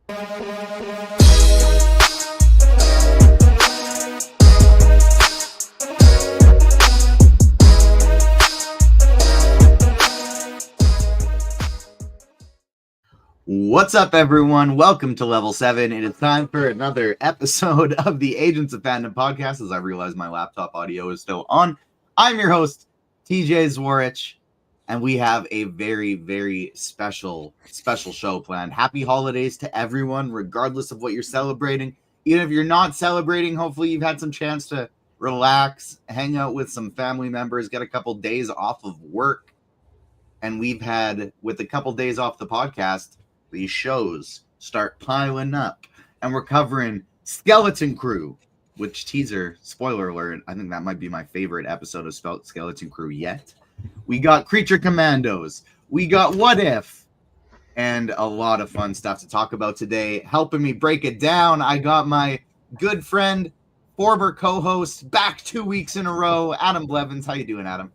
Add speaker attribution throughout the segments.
Speaker 1: What's up, everyone? Welcome to Level 7. It is time for another episode of the Agents of Fandom podcast, as I realize my laptop audio is still on. I'm your host, TJ Zwarich, and we have a very, very special show planned. Happy holidays to everyone, regardless of what you're celebrating. Even if you're not celebrating, hopefully you've had some chance to relax, hang out with some family members, get a couple days off of work. And we've had, with a couple days off the podcast, these shows start piling up, and we're covering Skeleton Crew, which teaser, spoiler alert, I think that might be my favorite episode of Skeleton Crew yet. We got Creature Commandos, we got What If, and a lot of fun stuff to talk about today. Helping me break it down, I got my good friend, former co-host, back 2 weeks in a row, Adam Blevins. How you doing, Adam?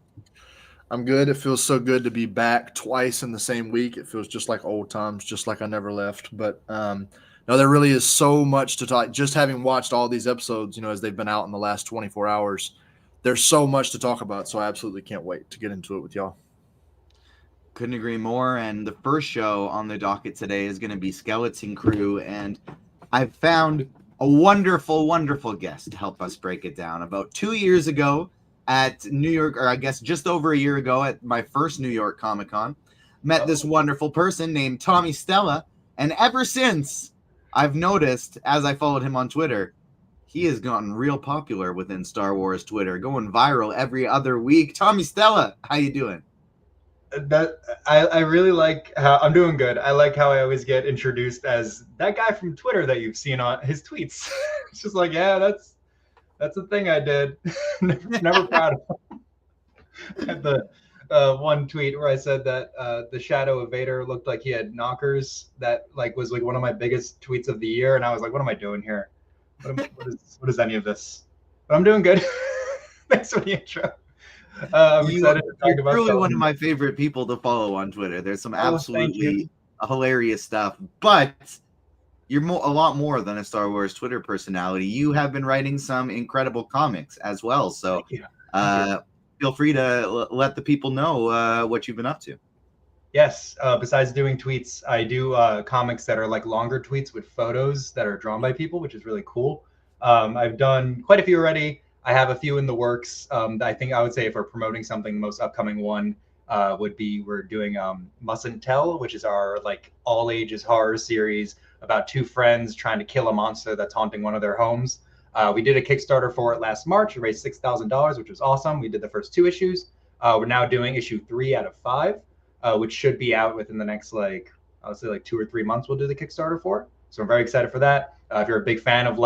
Speaker 2: I'm good. It feels so good to be back twice in the same week. It feels just like old times, just like I never left. But no, there really is so much to talk. Just having watched all these episodes, as they've been out in the last 24 hours, there's so much to talk about. So I absolutely can't wait to get into it with y'all.
Speaker 1: Couldn't agree more. And the first show on the docket today is going to be Skeleton Crew. And I've found a wonderful, wonderful guest to help us break it down. About 2 years ago, at New York, or I guess just over a year ago at my first New York Comic-Con, met this wonderful person named Tommy Stella. And ever since, I've noticed, as I followed him on Twitter, he has gotten real popular within Star Wars Twitter, going viral every other week. Tommy Stella, how you doing?
Speaker 3: I really like how I'm doing good. I like how I always get introduced as that guy from Twitter that you've seen on his tweets. It's just like, yeah, that's a thing I did. never proud of him. I had the one tweet where I said that the shadow of Vader looked like he had knockers. That was one of my biggest tweets of the year, and I was like, "What am I doing here? What is any of this?" But I'm doing good. Thanks for the intro. I'm excited to talk about.
Speaker 1: You're really one of my favorite people to follow on Twitter. There's some absolutely hilarious stuff, but you're a lot more than a Star Wars Twitter personality. You have been writing some incredible comics as well. So feel free to let the people know what you've been up to.
Speaker 3: Yes. Besides doing tweets, I do comics that are like longer tweets with photos that are drawn by people, which is really cool. I've done quite a few already. I have a few in the works. I think I would say if we're promoting something, the most upcoming one would be we're doing Mustn't Tell, which is our all ages horror series about two friends trying to kill a monster that's haunting one of their homes. We did a Kickstarter for it last March. We raised $6,000, which was awesome. We did the first 2 issues. We're now doing issue 3 out of 5, which should be out within the next, I would say 2 or 3 months. We'll do the Kickstarter for it. So I'm very excited for that. If you're a big fan of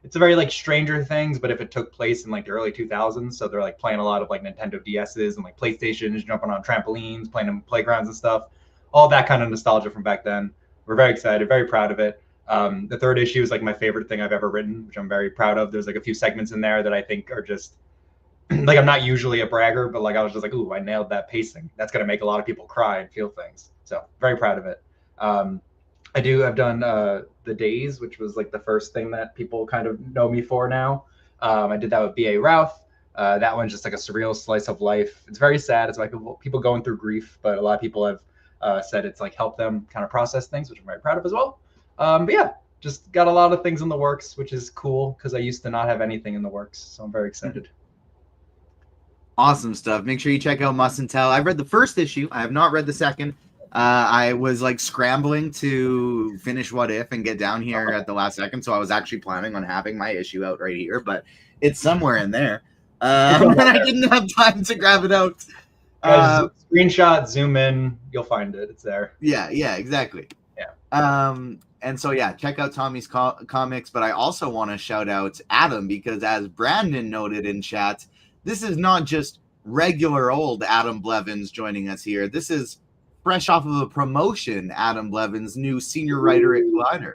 Speaker 3: it's a very Stranger Things, but if it took place in the early 2000s, so they're playing a lot of Nintendo DSs and PlayStations, jumping on trampolines, playing in playgrounds and stuff. All that kind of nostalgia from back then. We're very excited, very proud of it. The 3rd issue is my favorite thing I've ever written, which I'm very proud of. There's a few segments in there that I think are just I'm not usually a bragger, but I was just ooh, I nailed that pacing. That's gonna make a lot of people cry and feel things. So very proud of it. I've done The Days, which was the first thing that people kind of know me for now. I did that with B.A. Ralph. That one's just a surreal slice of life. It's very sad. It's people going through grief, but a lot of people have said it's helped them kind of process things, which I'm very proud of as well. But yeah, just got a lot of things in the works, which is cool because I used to not have anything in the works. So I'm very excited.
Speaker 1: Awesome stuff. Make sure you check out Mustn't Tell. I've read the first issue. I have not read the second. I was scrambling to finish What If and get down here at the last second. So I was actually planning on having my issue out right here, but it's somewhere in there. And I didn't have time to grab it out.
Speaker 3: Screenshot, zoom in, you'll find it. It's there.
Speaker 1: Yeah, exactly.
Speaker 3: Yeah.
Speaker 1: And so, check out Tommy's comics. But I also want to shout out Adam because, as Brandon noted in chat, this is not just regular old Adam Blevins joining us here. This is fresh off of a promotion, Adam Blevins, new senior writer at Collider.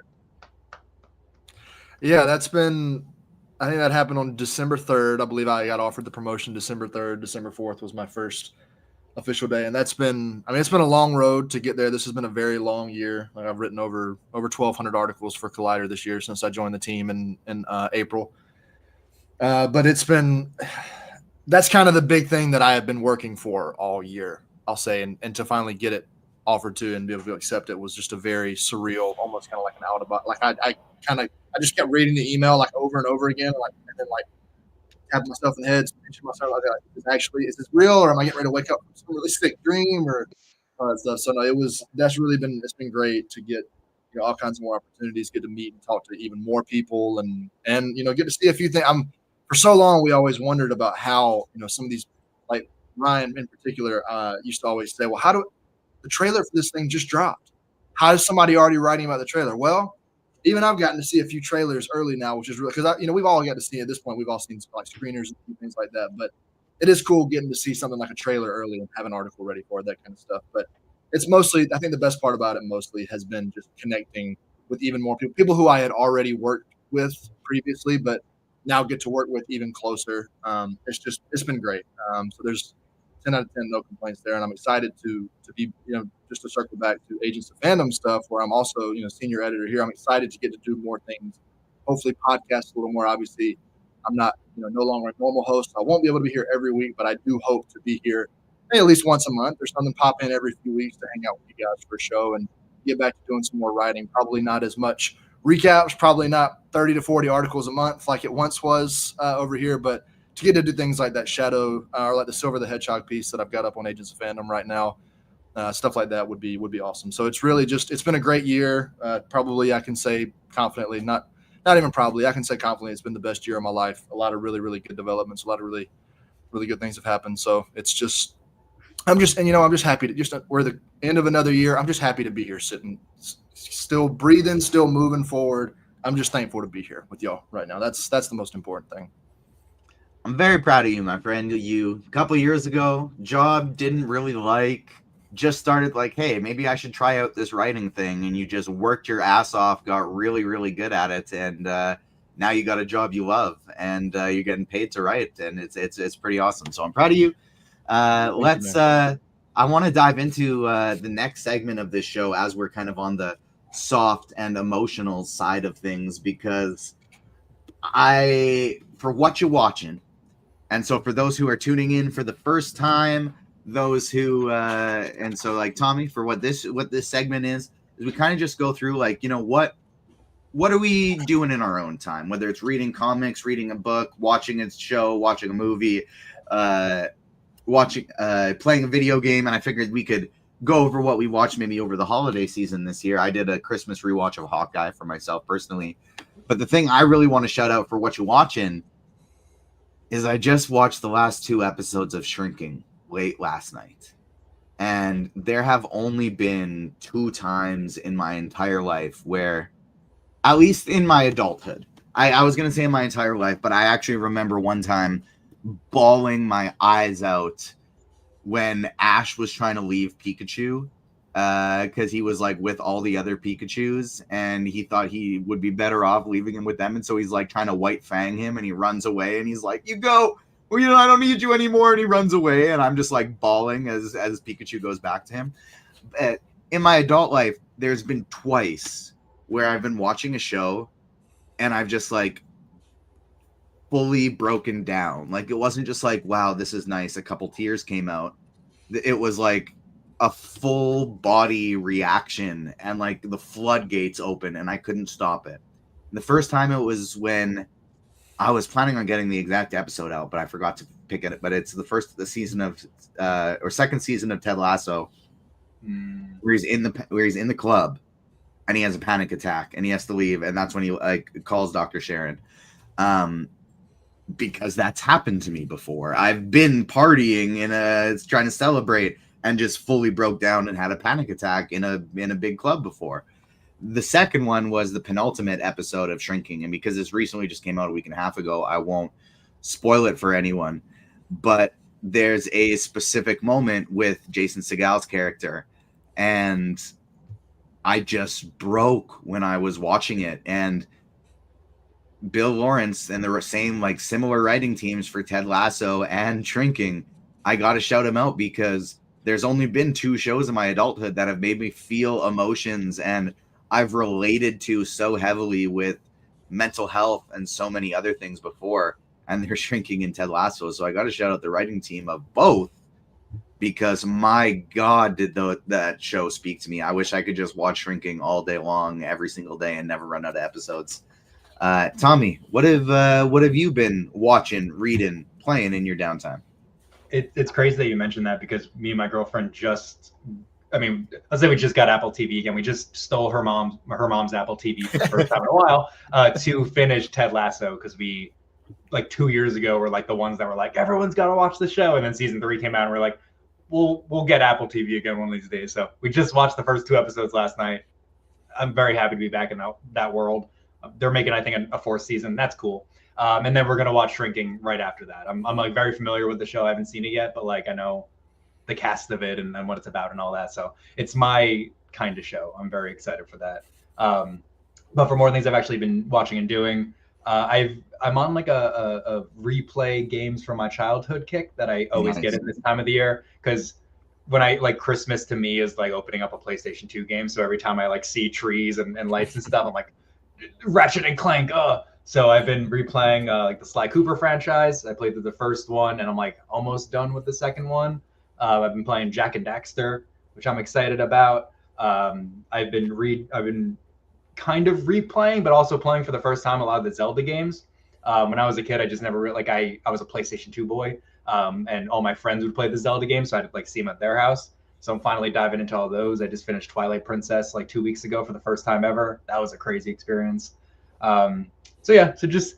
Speaker 2: Yeah, I think that happened on December 3rd. I believe I got offered the promotion December 3rd. December 4th was my first official day, and that's been, I mean, it's been a long road to get there. This has been a very long year. Like, I've written over 1,200 articles for Collider this year since I joined the team in April. But it's been, that's kind of the big thing that I have been working for all year, I'll say, and to finally get it offered to and be able to accept it was just a very surreal, almost kind of like an out of body. Like I just kept reading the email like over and over again, like, and then like tapping myself in the head, pinching myself like, is this real, or am I getting ready to wake up from some really sick dream or all that stuff? So no, it's been great to get, you know, all kinds of more opportunities, get to meet and talk to even more people, and you know, get to see a few things. For so long we always wondered about how, you know, some of these, like Ryan in particular, used to always say, well, how do the trailer for this thing just dropped? How is somebody already writing about the trailer? Well, even I've gotten to see a few trailers early now, which is really, because you know, we've all got to see at this point. We've all seen like screeners and things like that, but it is cool getting to see something like a trailer early and have an article ready for it, that kind of stuff. But it's mostly, I think the best part about it mostly has been just connecting with even more people who I had already worked with previously, but now get to work with even closer. It's been great. So there's 10 out of 10, no complaints there. And I'm excited to be, you know, just to circle back to Agents of Fandom stuff, where I'm also, you know, senior editor here. I'm excited to get to do more things, hopefully podcast a little more. Obviously, I'm not, you know, no longer a normal host. I won't be able to be here every week, but I do hope to be here at least once a month or something, pop in every few weeks to hang out with you guys for a show and get back to doing some more writing. Probably not as much recaps, probably not 30 to 40 articles a month like it once was over here, but to get to do things like that Shadow or like the Silver the Hedgehog piece that I've got up on Agents of Fandom right now, stuff like that would be awesome. So it's really just, it's been a great year. Probably I can say confidently, not even probably, I can say confidently it's been the best year of my life. A lot of really, really good developments, a lot of really, really good things have happened. So it's just, I'm just happy to we're the end of another year. I'm just happy to be here, sitting, still breathing, still moving forward. I'm just thankful to be here with y'all right now. That's the most important thing.
Speaker 1: I'm very proud of you, my friend. You, a couple years ago, job didn't really like, just started like, hey, maybe I should try out this writing thing, and you just worked your ass off, got really, really good at it, and now you got a job you love, and you're getting paid to write, and it's pretty awesome. So I'm proud of you. I want to dive into the next segment of this show as we're kind of on the soft and emotional side of things, because for Whatcha Watchin', and so for those who are tuning in for the first time, those who and so like Tommy, for what this segment is we kind of just go through, like, you know, what are we doing in our own time, whether it's reading comics, reading a book, watching a show, watching a movie, playing a video game. And I figured we could go over what we watched maybe over the holiday season this year. I did a Christmas rewatch of Hawkeye for myself personally, but the thing I really want to shout out for What You Watching is I just watched the last 2 episodes of Shrinking late last night, and there have only been 2 times in my entire life where, at least in my adulthood, I was going to say in my entire life, but I actually remember one time bawling my eyes out when Ash was trying to leave Pikachu, because he was like with all the other Pikachus and he thought he would be better off leaving him with them, and so he's like trying to white fang him and he runs away and he's like, you go, well, you know, I don't need you anymore, and he runs away, and I'm just like bawling as Pikachu goes back to him. In my adult life, there's been twice where I've been watching a show and I've just like fully broken down. Like, it wasn't just like, wow, this is nice, a couple tears came out. It was like a full body reaction, and like the floodgates open and I couldn't stop it. The first time it was when I was planning on getting the exact episode out, but I forgot to pick it. But it's the second season of Ted Lasso, where he's in the club and he has a panic attack and he has to leave, and that's when he like calls Dr. Sharon. Because that's happened to me before. I've been partying trying to celebrate and just fully broke down and had a panic attack in a big club before. The second one was the penultimate episode of Shrinking, and because this recently just came out a week and a half ago, I won't spoil it for anyone, but there's a specific moment with Jason Segal's character, and I just broke when I was watching it. And Bill Lawrence and the same like similar writing teams for Ted Lasso and Shrinking, I gotta shout him out, because there's only been 2 shows in my adulthood that have made me feel emotions and I've related to so heavily with mental health and so many other things before, and they're Shrinking in Ted Lasso. So I got to shout out the writing team of both, because my God, did that show speak to me. I wish I could just watch Shrinking all day long, every single day, and never run out of episodes. Tommy, what have you been watching, reading, playing in your downtime?
Speaker 3: It's crazy that you mentioned that, because me and my girlfriend let's say we just got Apple TV again. We just stole her mom's Apple TV for the first time in a while to finish Ted Lasso, because we, like 2 years ago, were like the ones that were like, everyone's got to watch the show, and then season 3 came out, and we're like, we'll get Apple TV again one of these days. So we just watched the first 2 episodes last night. I'm very happy to be back in that world. They're making, I think, a 4th season. That's cool. And then we're gonna watch Shrinking right after that. I'm like very familiar with the show. I haven't seen it yet, but like I know the cast of it and what it's about and all that. So it's my kind of show. I'm very excited for that. But for more things I've actually been watching and doing, I'm on like a replay games from my childhood kick that I always get at this time of the year, because when I like Christmas to me is like opening up a PlayStation 2 game. So every time I like see trees and lights and stuff, I'm like, Ratchet and Clank. So I've been replaying like the Sly Cooper franchise. I played through the first one, and I'm like almost done with the second one. I've been playing Jack and Dexter, which I'm excited about. I've been kind of replaying, but also playing for the first time a lot of the Zelda games. When I was a kid, I just never I was a PlayStation 2 boy, and all my friends would play the Zelda games, so I'd like see them at their house. So I'm finally diving into all those. I just finished Twilight Princess like 2 weeks ago for the first time ever. That was a crazy experience. So just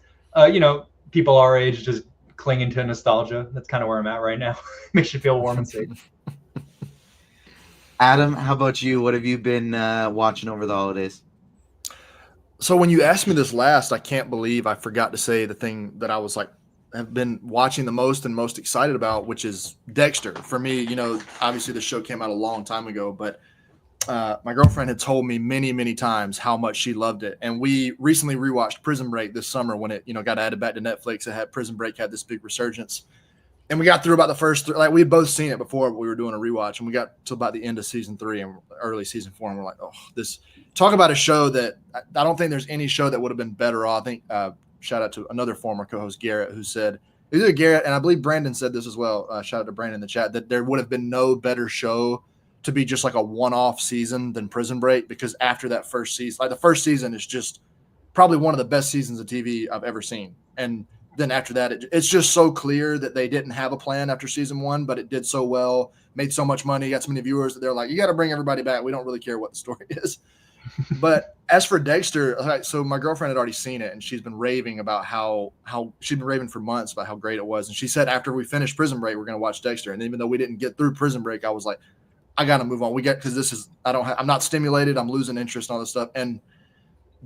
Speaker 3: people our age just clinging to nostalgia. That's kind of where I'm at right now. Makes you feel warm and safe.
Speaker 1: Adam, how about you? What have you been watching over the holidays?
Speaker 2: So when you asked me this last, I can't believe I forgot to say the thing that I was like, have been watching the most and most excited about, which is Dexter. For me, obviously the show came out a long time ago, but my girlfriend had told me many, many times how much she loved it. And we recently rewatched Prison Break this summer when it, got added back to Netflix. Prison Break had this big resurgence. And we got through about the first like we had both seen it before, but we were doing a rewatch, and we got to about the end of season 3 and early season 4, and we're like, talk about a show that I don't think there's any show that would have been better off. I think shout out to another former co-host, Garrett, who said, either Garrett, and I believe Brandon said this as well, shout out to Brandon in the chat, that there would have been no better show to be just like a one-off season than Prison Break, because after that first season, like the first season is just probably one of the best seasons of TV I've ever seen. And then after that, it's just so clear that they didn't have a plan after season 1, but it did so well, made so much money, got so many viewers that they're like, you got to bring everybody back. We don't really care what the story is. But as for Dexter, so my girlfriend had already seen it, and she's been raving about how she'd been raving for months about how great it was. And she said after we finished Prison Break, we're going to watch Dexter. And even though we didn't get through Prison Break, I was like, I got to move on. Because I'm not stimulated. I'm losing interest in all this stuff. And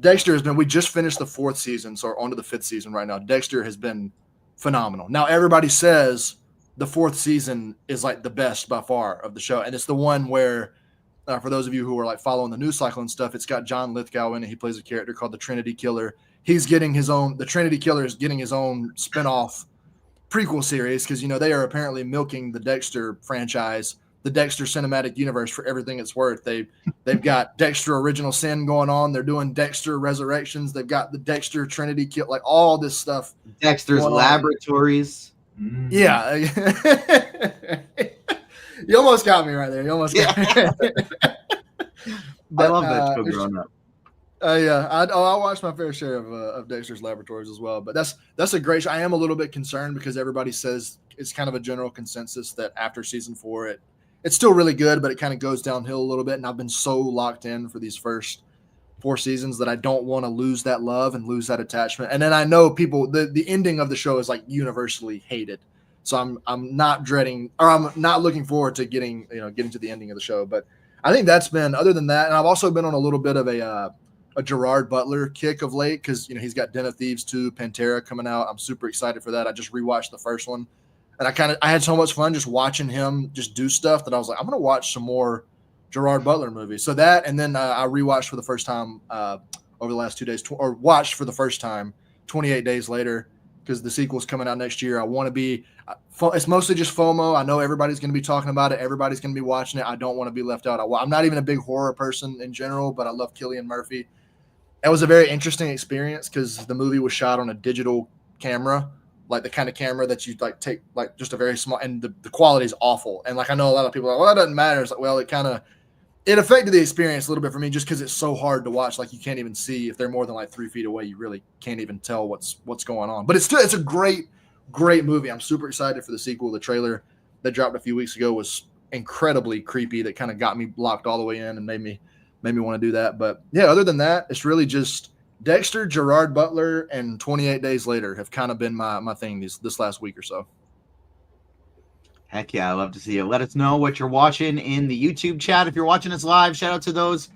Speaker 2: Dexter has been, we just finished the 4th season, so we're on to the 5th season right now. Dexter has been phenomenal. Now, everybody says the 4th season is like the best by far of the show. And it's the one where, for those of you who are like following the news cycle and stuff, it's got John Lithgow in it. He plays a character called the Trinity Killer. The Trinity Killer is getting his own spinoff prequel series, because, they are apparently milking the Dexter franchise, the Dexter cinematic universe, for everything it's worth. They've got Dexter Original Sin going on. They're doing Dexter Resurrections. They've got the Dexter Trinity Kill, like all this stuff.
Speaker 1: Dexter's Laboratories.
Speaker 2: Yeah. You almost got me right there. You almost got me.
Speaker 1: I love that show growing up.
Speaker 2: Yeah, I watched my fair share of Dexter's Laboratories as well. But that's a great show. I am a little bit concerned because everybody says it's kind of a general consensus that after season 4, it's still really good, but it kind of goes downhill a little bit. And I've been so locked in for these first 4 seasons that I don't want to lose that love and lose that attachment. And then I know people, the ending of the show is like universally hated. So I'm not dreading, or I'm not looking forward to getting to the ending of the show. But I think that's been, other than that, and I've also been on a little bit of a Gerard Butler kick of late, because he's got Den of Thieves 2, Pantera coming out. I'm super excited for that. I just rewatched the first one. And I had so much fun just watching him just do stuff that I was like, I'm going to watch some more Gerard Butler movies. So that, and then I rewatched for the first time over the last 2 days, or watched for the first time 28 Days Later. because the sequel's coming out next year. I want to be. It's mostly just FOMO. I know everybody's going to be talking about it. Everybody's going to be watching it. I don't want to be left out. I'm not even a big horror person in general, but I love Cillian Murphy. It was a very interesting experience because the movie was shot on a digital camera, like the kind of camera that you like take like just a very small, and the quality is awful. And like I know a lot of people are like, well, it doesn't matter. It's like, well, it affected the experience a little bit for me just because it's so hard to watch. Like you can't even see if they're more than like 3 feet away. You really can't even tell what's going on. But it's a great movie. I'm super excited for the sequel. The trailer that dropped a few weeks ago was incredibly creepy. That kind of got me locked all the way in and made me want to do that. But yeah, other than that, it's really just Dexter, Gerard Butler, and 28 Days Later have kind of been my thing this last week or so.
Speaker 1: Heck yeah, I love to see it. Let us know what you're watching in the YouTube chat. If you're watching us live, shout out to those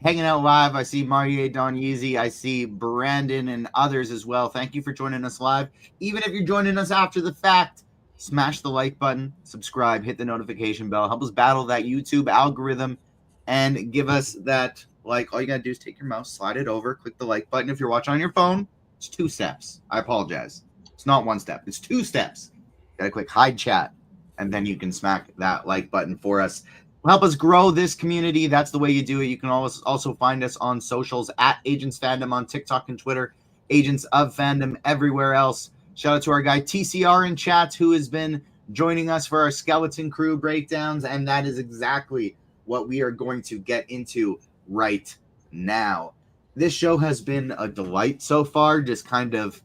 Speaker 1: hanging out live. I see Marie, Don Yeezy. I see Brandon and others as well. Thank you for joining us live. Even if you're joining us after the fact, smash the like button, subscribe, hit the notification bell. Help us battle that YouTube algorithm and give us that like. All you got to do is take your mouse, slide it over, click the like button. If you're watching on your phone, it's 2 steps. I apologize. It's not 1 step. It's 2 steps. Got to click hide chat. And then you can smack that like button for us. Help us grow this community. That's the way you do it. You can also find us on socials at Agents Fandom on TikTok and Twitter. Agents of Fandom everywhere else. Shout out to our guy TCR in chat who has been joining us for our Skeleton Crew breakdowns. And that is exactly what we are going to get into right now. This show has been a delight so far. Just kind of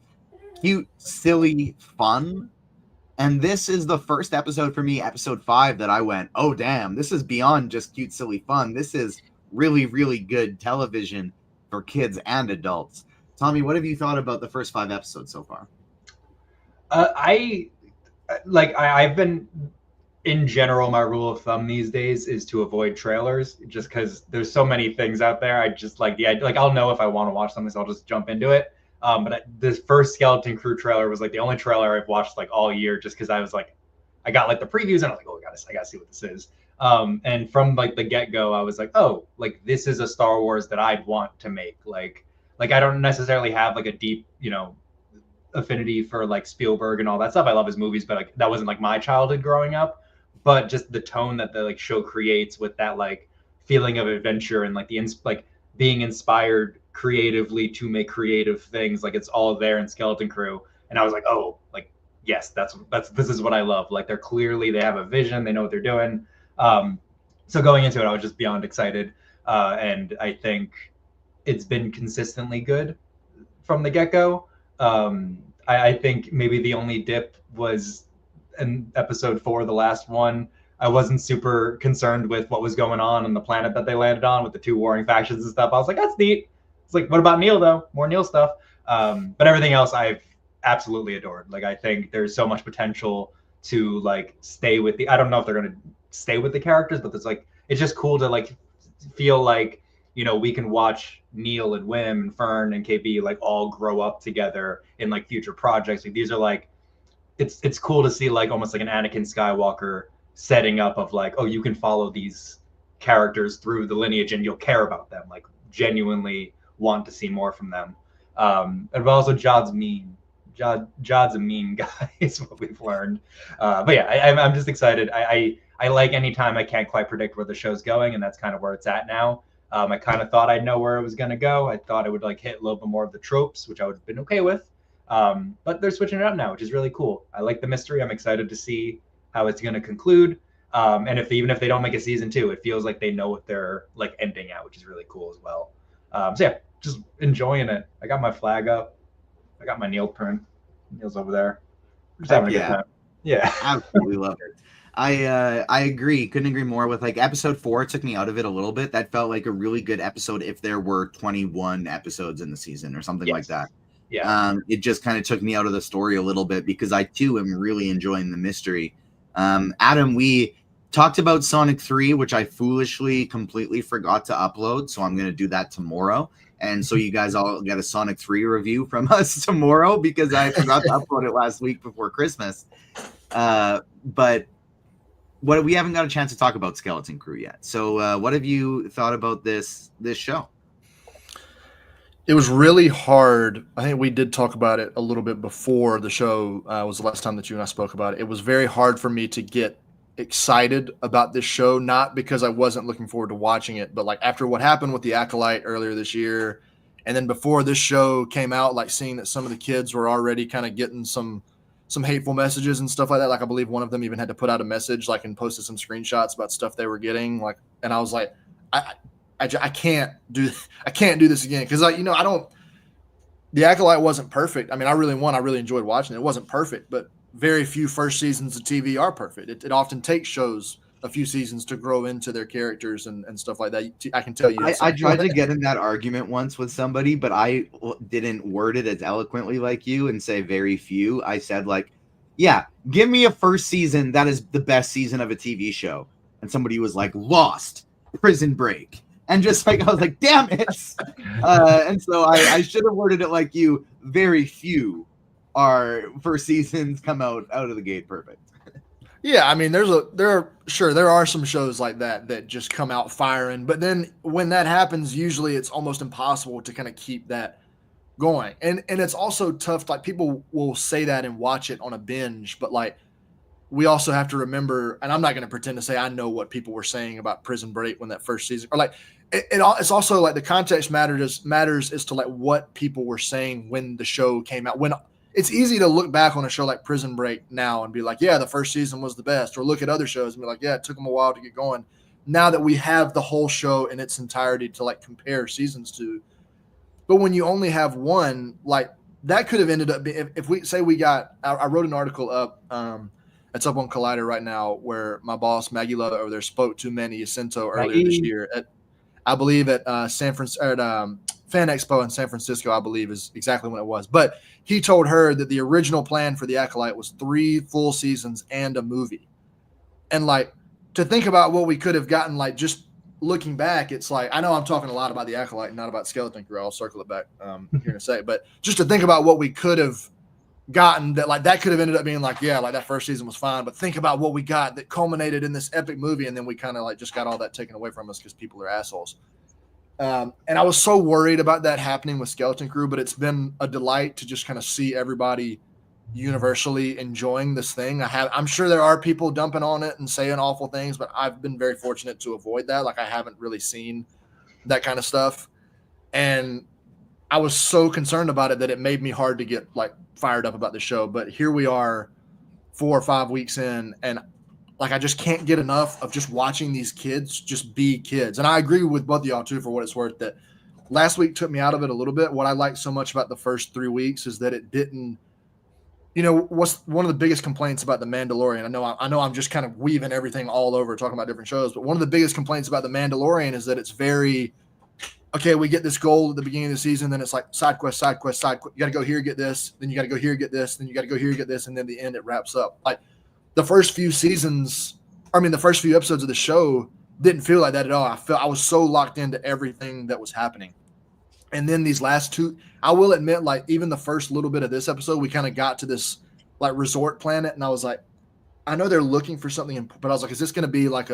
Speaker 1: cute, silly, fun. And this is the first episode for me, episode 5, that I went, oh, damn, this is beyond just cute, silly fun. This is really, really good television for kids and adults. Tommy, what have you thought about the first 5 episodes so far?
Speaker 3: I've been, in general, my rule of thumb these days is to avoid trailers just because there's so many things out there. I just like the idea, like I'll know if I want to watch something, so I'll just jump into it. This first Skeleton Crew trailer was like the only trailer I've watched like all year, just because I was like, I got like the previews and I was like, oh, I gotta see what this is. And from like the get go, I was like, oh, like this is a Star Wars that I'd want to make. Like I don't necessarily have like a deep, affinity for like Spielberg and all that stuff. I love his movies, but like that wasn't like my childhood growing up. But just the tone that the like show creates with that like feeling of adventure and like being inspired creatively to make creative things, like it's all there in Skeleton Crew. And I was like, oh, like yes, this is what I love. Like they have a vision, they know what they're doing. So going into it, I was just beyond excited, and I think it's been consistently good from the get-go. I think maybe the only dip was in episode 4, the last one. I wasn't super concerned with what was going on the planet that they landed on with the 2 warring factions and stuff. I was like, that's neat. It's like, what about Neil though? More Neil stuff. But everything else I've absolutely adored. Like, I think there's so much potential to like stay with I don't know if they're going to stay with the characters, but there's like, it's just cool to like feel like, we can watch Neil and Wim and Fern and KB like all grow up together in like future projects. Like these are like, it's cool to see like almost like an Anakin Skywalker setting up of like, oh, you can follow these characters through the lineage and you'll care about them, like genuinely want to see more from them. And also Jod's mean. Jod's a mean guy is what we've learned. But yeah, I'm just excited. I like any time I can't quite predict where the show's going, and that's kind of where it's at now. I kind of thought I'd know where it was going to go. I thought it would like hit a little bit more of the tropes, which I would have been okay with. But they're switching it up now, which is really cool. I like the mystery. I'm excited to see how it's going to conclude. And even if they don't make a season 2, it feels like they know what they're like ending at, which is really cool as well. So yeah, just enjoying it. I got my flag up. I got my Neil print. Neil's over there. Just having a good time. Yeah,
Speaker 1: absolutely love it. I agree. Couldn't agree more with like episode 4. It took me out of it a little bit. That felt like a really good episode if there were 21 episodes in the season or something like that.
Speaker 3: Yeah.
Speaker 1: It just kind of took me out of the story a little bit because I too am really enjoying the mystery. Adam, we talked about Sonic 3, which I foolishly completely forgot to upload. So I'm going to do that tomorrow. And so you guys all get a Sonic 3 review from us tomorrow because I forgot to upload it last week before Christmas. But we haven't got a chance to talk about Skeleton Crew yet. So what have you thought about this show?
Speaker 2: It was really hard. I think we did talk about it a little bit before the show was the last time that you and I spoke about it. It was very hard for me to get excited about this show, not because I wasn't looking forward to watching it, but like after what happened with the Acolyte earlier this year, and then before this show came out, like seeing that some of the kids were already kind of getting some hateful messages and stuff like that. Like I believe one of them even had to put out a message, like, and posted some screenshots about stuff they were getting. Like, and I was like, I can't do this again because the Acolyte wasn't perfect. I mean, I really enjoyed watching it. It wasn't perfect, but very few first seasons of TV are perfect. It often takes shows a few seasons to grow into their characters and stuff like that. I can tell you.
Speaker 1: I tried to get in that argument once with somebody, but I didn't word it as eloquently like you and say very few. I said like, yeah, give me a first season that is the best season of a TV show. And somebody was like, Lost, Prison Break. And just like, I was like, damn it. And so I should have worded it like you. Very few are first seasons come out of the gate perfect.
Speaker 2: Yeah, I mean, there are some shows like that just come out firing, but then when that happens, usually it's almost impossible to kind of keep that going. And it's also tough. Like people will say that and watch it on a binge, but like we also have to remember, and I'm not going to pretend to say I know what people were saying about Prison Break when that first season, or like it's also like the context matters as to like what people were saying when the show came out. When it's easy to look back on a show like Prison Break now and be like, yeah, the first season was the best, or look at other shows and be like, yeah, it took them a while to get going. Now that we have the whole show in its entirety to like compare seasons to, but when you only have one, like that could have ended up being, if we say we got, I wrote an article up, it's up on Collider right now, where my boss Maggie Love over there spoke to Manny Jacinto earlier this year at, I believe at Fan Expo in San Francisco, I believe is exactly when it was. But he told her that the original plan for the Acolyte was 3 full seasons and a movie. And like to think about what we could have gotten, like just looking back, it's like, I know I'm talking a lot about the Acolyte and not about Skeleton Crew. I'll circle it back here in a sec. But just to think about what we could have gotten, that like that could have ended up being like, yeah, like that first season was fine, but think about what we got that culminated in this epic movie, and then we kind of like just got all that taken away from us because people are assholes. And I was so worried about that happening with Skeleton Crew, but it's been a delight to just kind of see everybody universally enjoying this thing. I'm sure there are people dumping on it and saying awful things, but I've been very fortunate to avoid that. Like I haven't really seen that kind of stuff, and I was so concerned about it that it made me hard to get like fired up about the show. But here we are 4 or 5 weeks in, and like I just can't get enough of just watching these kids just be kids. And I agree with both of y'all too, for what it's worth, that last week took me out of it a little bit. What I liked so much about the first 3 weeks is that it didn't, what's one of the biggest complaints about The Mandalorian? I know I'm just kind of weaving everything all over talking about different shows, but one of the biggest complaints about The Mandalorian is that it's very, okay, we get this goal at the beginning of the season, then it's like side quest. You got to go here, get this, then you got to go here, get this, then you got to go here, get this, and then at the end it wraps up. Like the first few episodes of the show didn't feel like that at all. I was so locked into everything that was happening. And then these last 2, I will admit, like even the first little bit of this episode, we kind of got to this like resort planet, and I was like, I know they're looking for something, but I was like, is this going to be like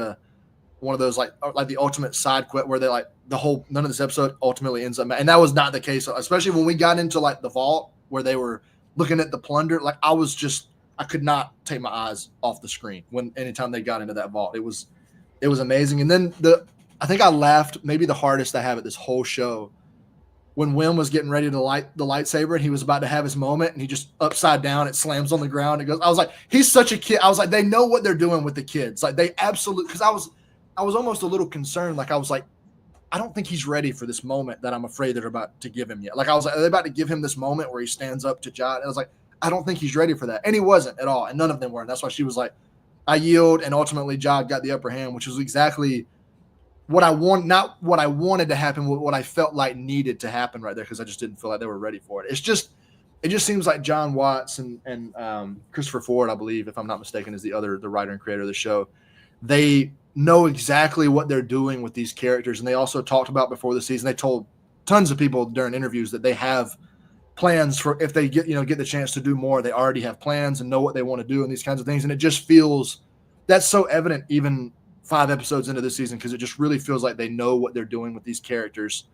Speaker 2: one of those like the ultimate side quest where they like none of this episode ultimately ends up, and that was not the case, especially when we got into like the vault where they were looking at the plunder. Like I could not take my eyes off the screen anytime they got into that vault. It was amazing. And then I think I laughed maybe the hardest I have at this whole show when Wim was getting ready to light the lightsaber and he was about to have his moment and he just upside down, it slams on the ground. It goes, I was like, he's such a kid. I was like, they know what they're doing with the kids. Like they absolutely, because I was almost a little concerned. Like I was like, I don't think he's ready for this moment that I'm afraid they're about to give him yet. Like I was like, are they about to give him this moment where he stands up to Jot? And I was like, I don't think he's ready for that. And he wasn't at all. And none of them were. And that's why she was like, I yield. And ultimately Jot got the upper hand, which was exactly what I want, not what I wanted to happen, but what I felt like needed to happen right there. Cause I just didn't feel like they were ready for it. It just seems like John Watts and Christopher Ford, I believe, if I'm not mistaken, is the writer and creator of the show. They know exactly what they're doing with these characters. And they also talked about before the season, they told tons of people during interviews that they have plans for if they get the chance to do more. They already have plans and know what they want to do and these kinds of things. And it just feels that's so evident even 5 episodes into this season, because it just really feels like they know what they're doing with these characters.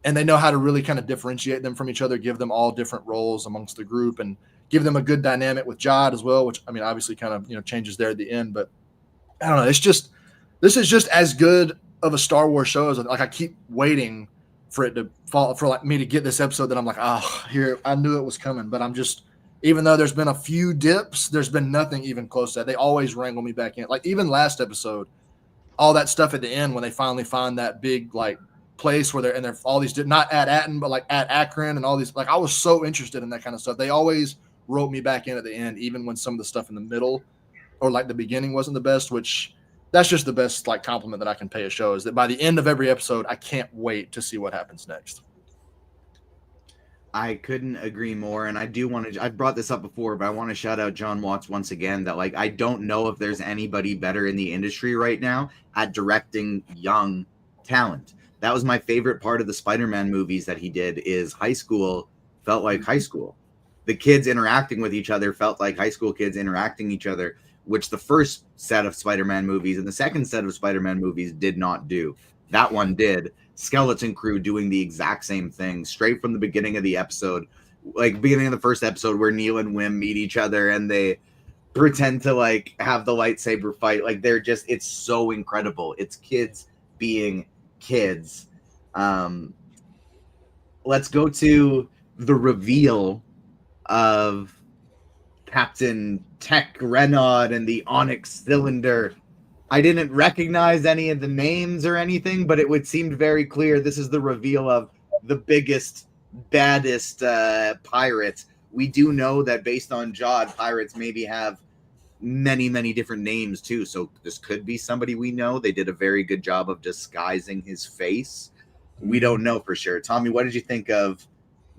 Speaker 2: and they know how to really kind of differentiate them from each other, give them all different roles amongst the group, and give them a good dynamic with Jod as well, which, I mean, obviously kind of, changes there at the end. But I don't know. This is just as good of a Star Wars show as, like, I keep waiting for it to fall, for like me to get this episode that I'm like, here, I knew it was coming. But I'm just, even though there's been a few dips, there's been nothing even close to that. They always wrangle me back in. Like, even last episode, all that stuff at the end when they finally find that big, like, place where they're all these, not at Attin, but like at Akron and all these, like, I was so interested in that kind of stuff. They always wrote me back in at the end, even when some of the stuff in the middle or like the beginning wasn't the best, which that's just the best, like, compliment that I can pay a show, is that by the end of every episode, I can't wait to see what happens next.
Speaker 1: I couldn't agree more. And I do want to, I've brought this up before, but I want to shout out John Watts once again, that, like, I don't know if there's anybody better in the industry right now at directing young talent. That was my favorite part of the Spider-Man movies that he did, is high school felt like high school. The kids interacting with each other felt like high school kids interacting each other, which the first set of Spider-Man movies and the second set of Spider-Man movies did not do. That one did. Skeleton Crew doing the exact same thing straight from the beginning of the episode, like beginning of the first episode where Neil and Wim meet each other and they pretend to, like, have the lightsaber fight. Like, they're just, it's so incredible. It's kids being kids. Let's go to the reveal of Captain Tech Rennod and the Onyx cylinder. I didn't recognize any of the names or anything, but it seemed very clear this is the reveal of the biggest, baddest pirate. We do know that based on Jod, pirates maybe have many, many different names too. So this could be somebody we know. They did a very good job of disguising his face. We don't know for sure. Tommy, what did you think of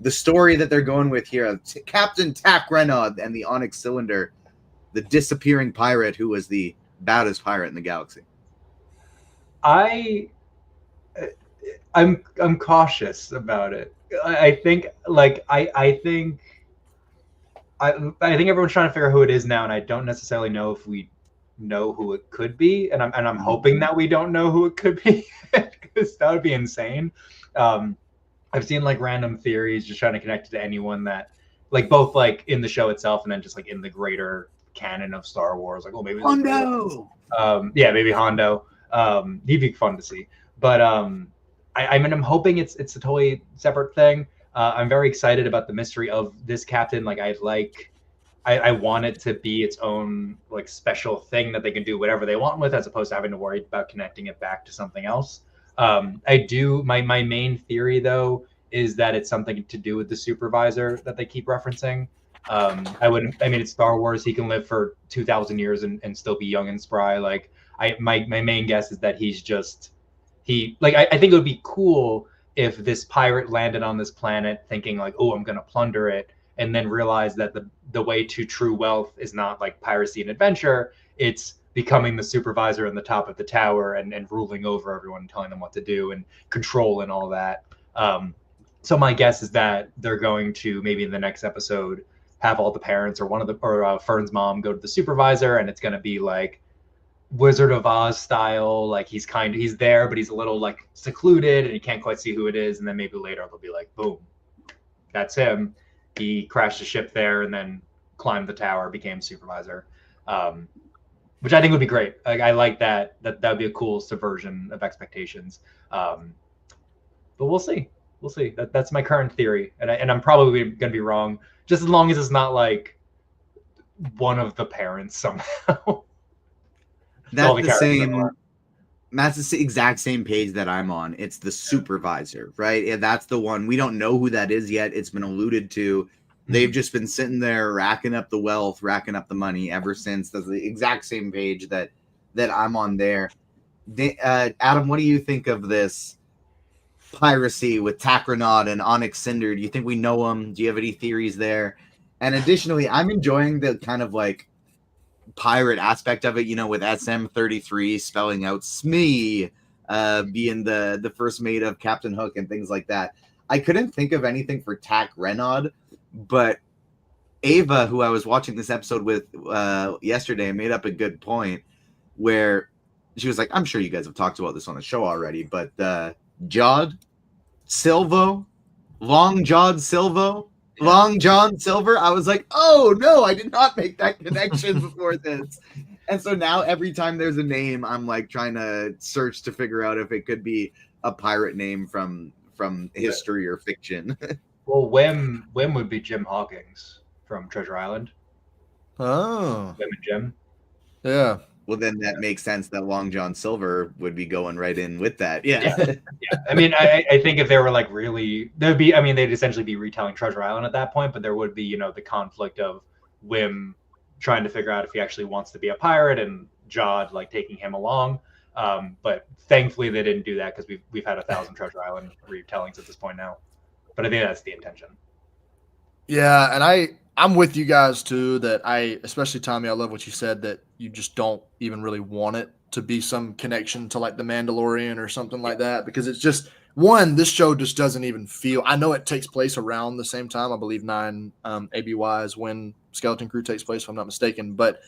Speaker 1: the story that they're going with here of Captain Tack Rennod and the Onyx cylinder, the disappearing pirate who was the baddest pirate in the galaxy?
Speaker 3: I'm cautious about it. I think everyone's trying to figure out who it is now, and I don't necessarily know if we know who it could be, and I'm hoping that we don't know who it could be, because that would be insane. I've seen, like, random theories just trying to connect it to anyone that, like, both, like, in the show itself and then just, like, in the greater canon of Star Wars, like, oh, maybe
Speaker 1: Hondo.
Speaker 3: Maybe Hondo. He'd be fun to see, but I mean, I'm hoping it's a totally separate thing. I'm very excited about the mystery of this captain. Like, I want it to be its own, like, special thing that they can do whatever they want with, as opposed to having to worry about connecting it back to something else. My main theory, though, is that it's something to do with the supervisor that they keep referencing. I mean, it's Star Wars. He can live for 2,000 years and still be young and spry. Like, my main guess is that I think it would be cool if this pirate landed on this planet thinking, like, oh, I'm going to plunder it, and then realize that the way to true wealth is not, like, piracy and adventure. It's becoming the supervisor in the top of the tower and ruling over everyone and telling them what to do and control and all that. So my guess is that they're going to, maybe in the next episode, have all the parents or Fern's mom go to the supervisor, and it's going to be like Wizard of Oz style. Like, he's there, but he's a little, like, secluded and you can't quite see who it is. And then maybe later they'll be like, boom, that's him. He crashed a ship there and then climbed the tower, became supervisor. Which I think would be great. Like, I like that would be a cool subversion of expectations. But we'll see. That's my current theory, and I'm probably going to be wrong, just as long as it's not, like, one of the parents somehow.
Speaker 1: That's the exact same page that I'm on. It's the supervisor, right? Yeah, that's the one. We don't know who that is yet. It's been alluded to. They've just been sitting there racking up the wealth, racking up the money ever since. That's the exact same page that I'm on there. Adam, what do you think of this piracy with Tack Rennod and Onyx Cinder? Do you think we know them? Do you have any theories there? And additionally, I'm enjoying the kind of, like, pirate aspect of it, with SM33 spelling out Smee, being the first mate of Captain Hook and things like that. I couldn't think of anything for Tack Rennod, but Ava, who I was watching this episode with yesterday, made up a good point where she was like, I'm sure you guys have talked about this on the show already, but Jod, Silvo, Long John Silvo, Long John Silver. I was like, oh no, I did not make that connection before this. And so now every time there's a name, I'm like trying to search to figure out if it could be a pirate name from history or fiction.
Speaker 3: Well, Wim would be Jim Hawkins from Treasure Island.
Speaker 2: Oh,
Speaker 3: Wim and Jim.
Speaker 2: yeah.
Speaker 1: Well, then that makes sense that Long John Silver would be going right in with that. Yeah.
Speaker 3: Yeah. I mean, I think if they were like really, there'd be, I mean, they'd essentially be retelling Treasure Island at that point, but there would be, you know, the conflict of Wim trying to figure out if he actually wants to be a pirate and Jod like taking him along. But thankfully they didn't do that because we've had 1,000 Treasure Island retellings at this point now. But I think that's the intention.
Speaker 2: Yeah, and I'm with you guys too, that especially Tommy, I love what you said, that you just don't even really want it to be some connection to like the Mandalorian or something like that, because it's just, one, this show just doesn't even feel, I know it takes place around the same time, I believe 9 ABY is when Skeleton Crew takes place, if I'm not mistaken, but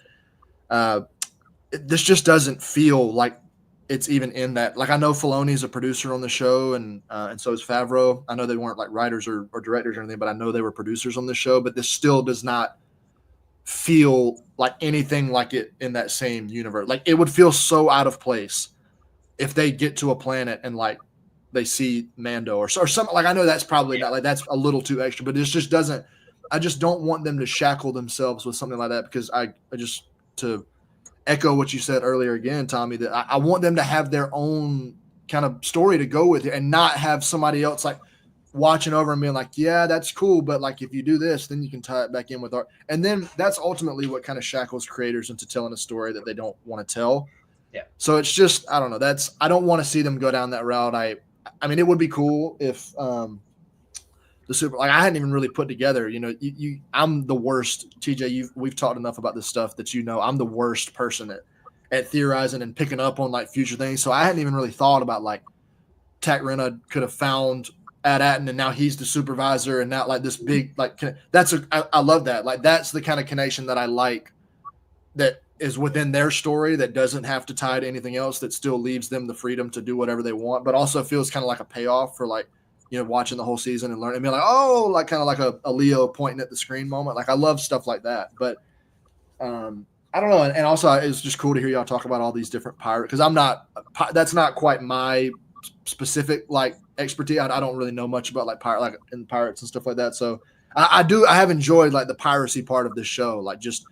Speaker 2: this just doesn't feel like it's even in that. Like, I know Filoni is a producer on the show, and so is Favreau. I know they weren't like writers or directors or anything, but I know they were producers on the show. But this still does not feel like anything like it in that same universe. Like, it would feel so out of place if they get to a planet and like they see Mando or something. Like, I know that's probably not, like, that's a little too extra, but it just doesn't. I just don't want them to shackle themselves with something like that, because I just, to echo what you said earlier again, Tommy, that I want them to have their own kind of story to go with it, and not have somebody else like watching over and being like, yeah, that's cool, but like if you do this, then you can tie it back in with art. And then that's ultimately what kind of shackles creators into telling a story that they don't want to tell.
Speaker 3: Yeah. So
Speaker 2: it's just, I don't know. I don't want to see them go down that route. I mean, it would be cool if the super, like, I hadn't even really put together, you know, I'm the worst, TJ, we've talked enough about this stuff that, you know, I'm the worst person at theorizing and picking up on like future things. So I hadn't even really thought about like Rennod could have found Attin, and now he's the supervisor, and now like this big, like, I love that. Like, that's the kind of connection that I like, that is within their story, that doesn't have to tie to anything else, that still leaves them the freedom to do whatever they want, but also feels kind of like a payoff for like, you know, watching the whole season and learning, and being like, oh, like kind of like a Leo pointing at the screen moment. Like, I love stuff like that. But I don't know. And also, it's just cool to hear y'all talk about all these different pirates, because that's not quite my specific like expertise. I don't really know much about like pirates and stuff like that. So I have enjoyed like the piracy part of this show, like just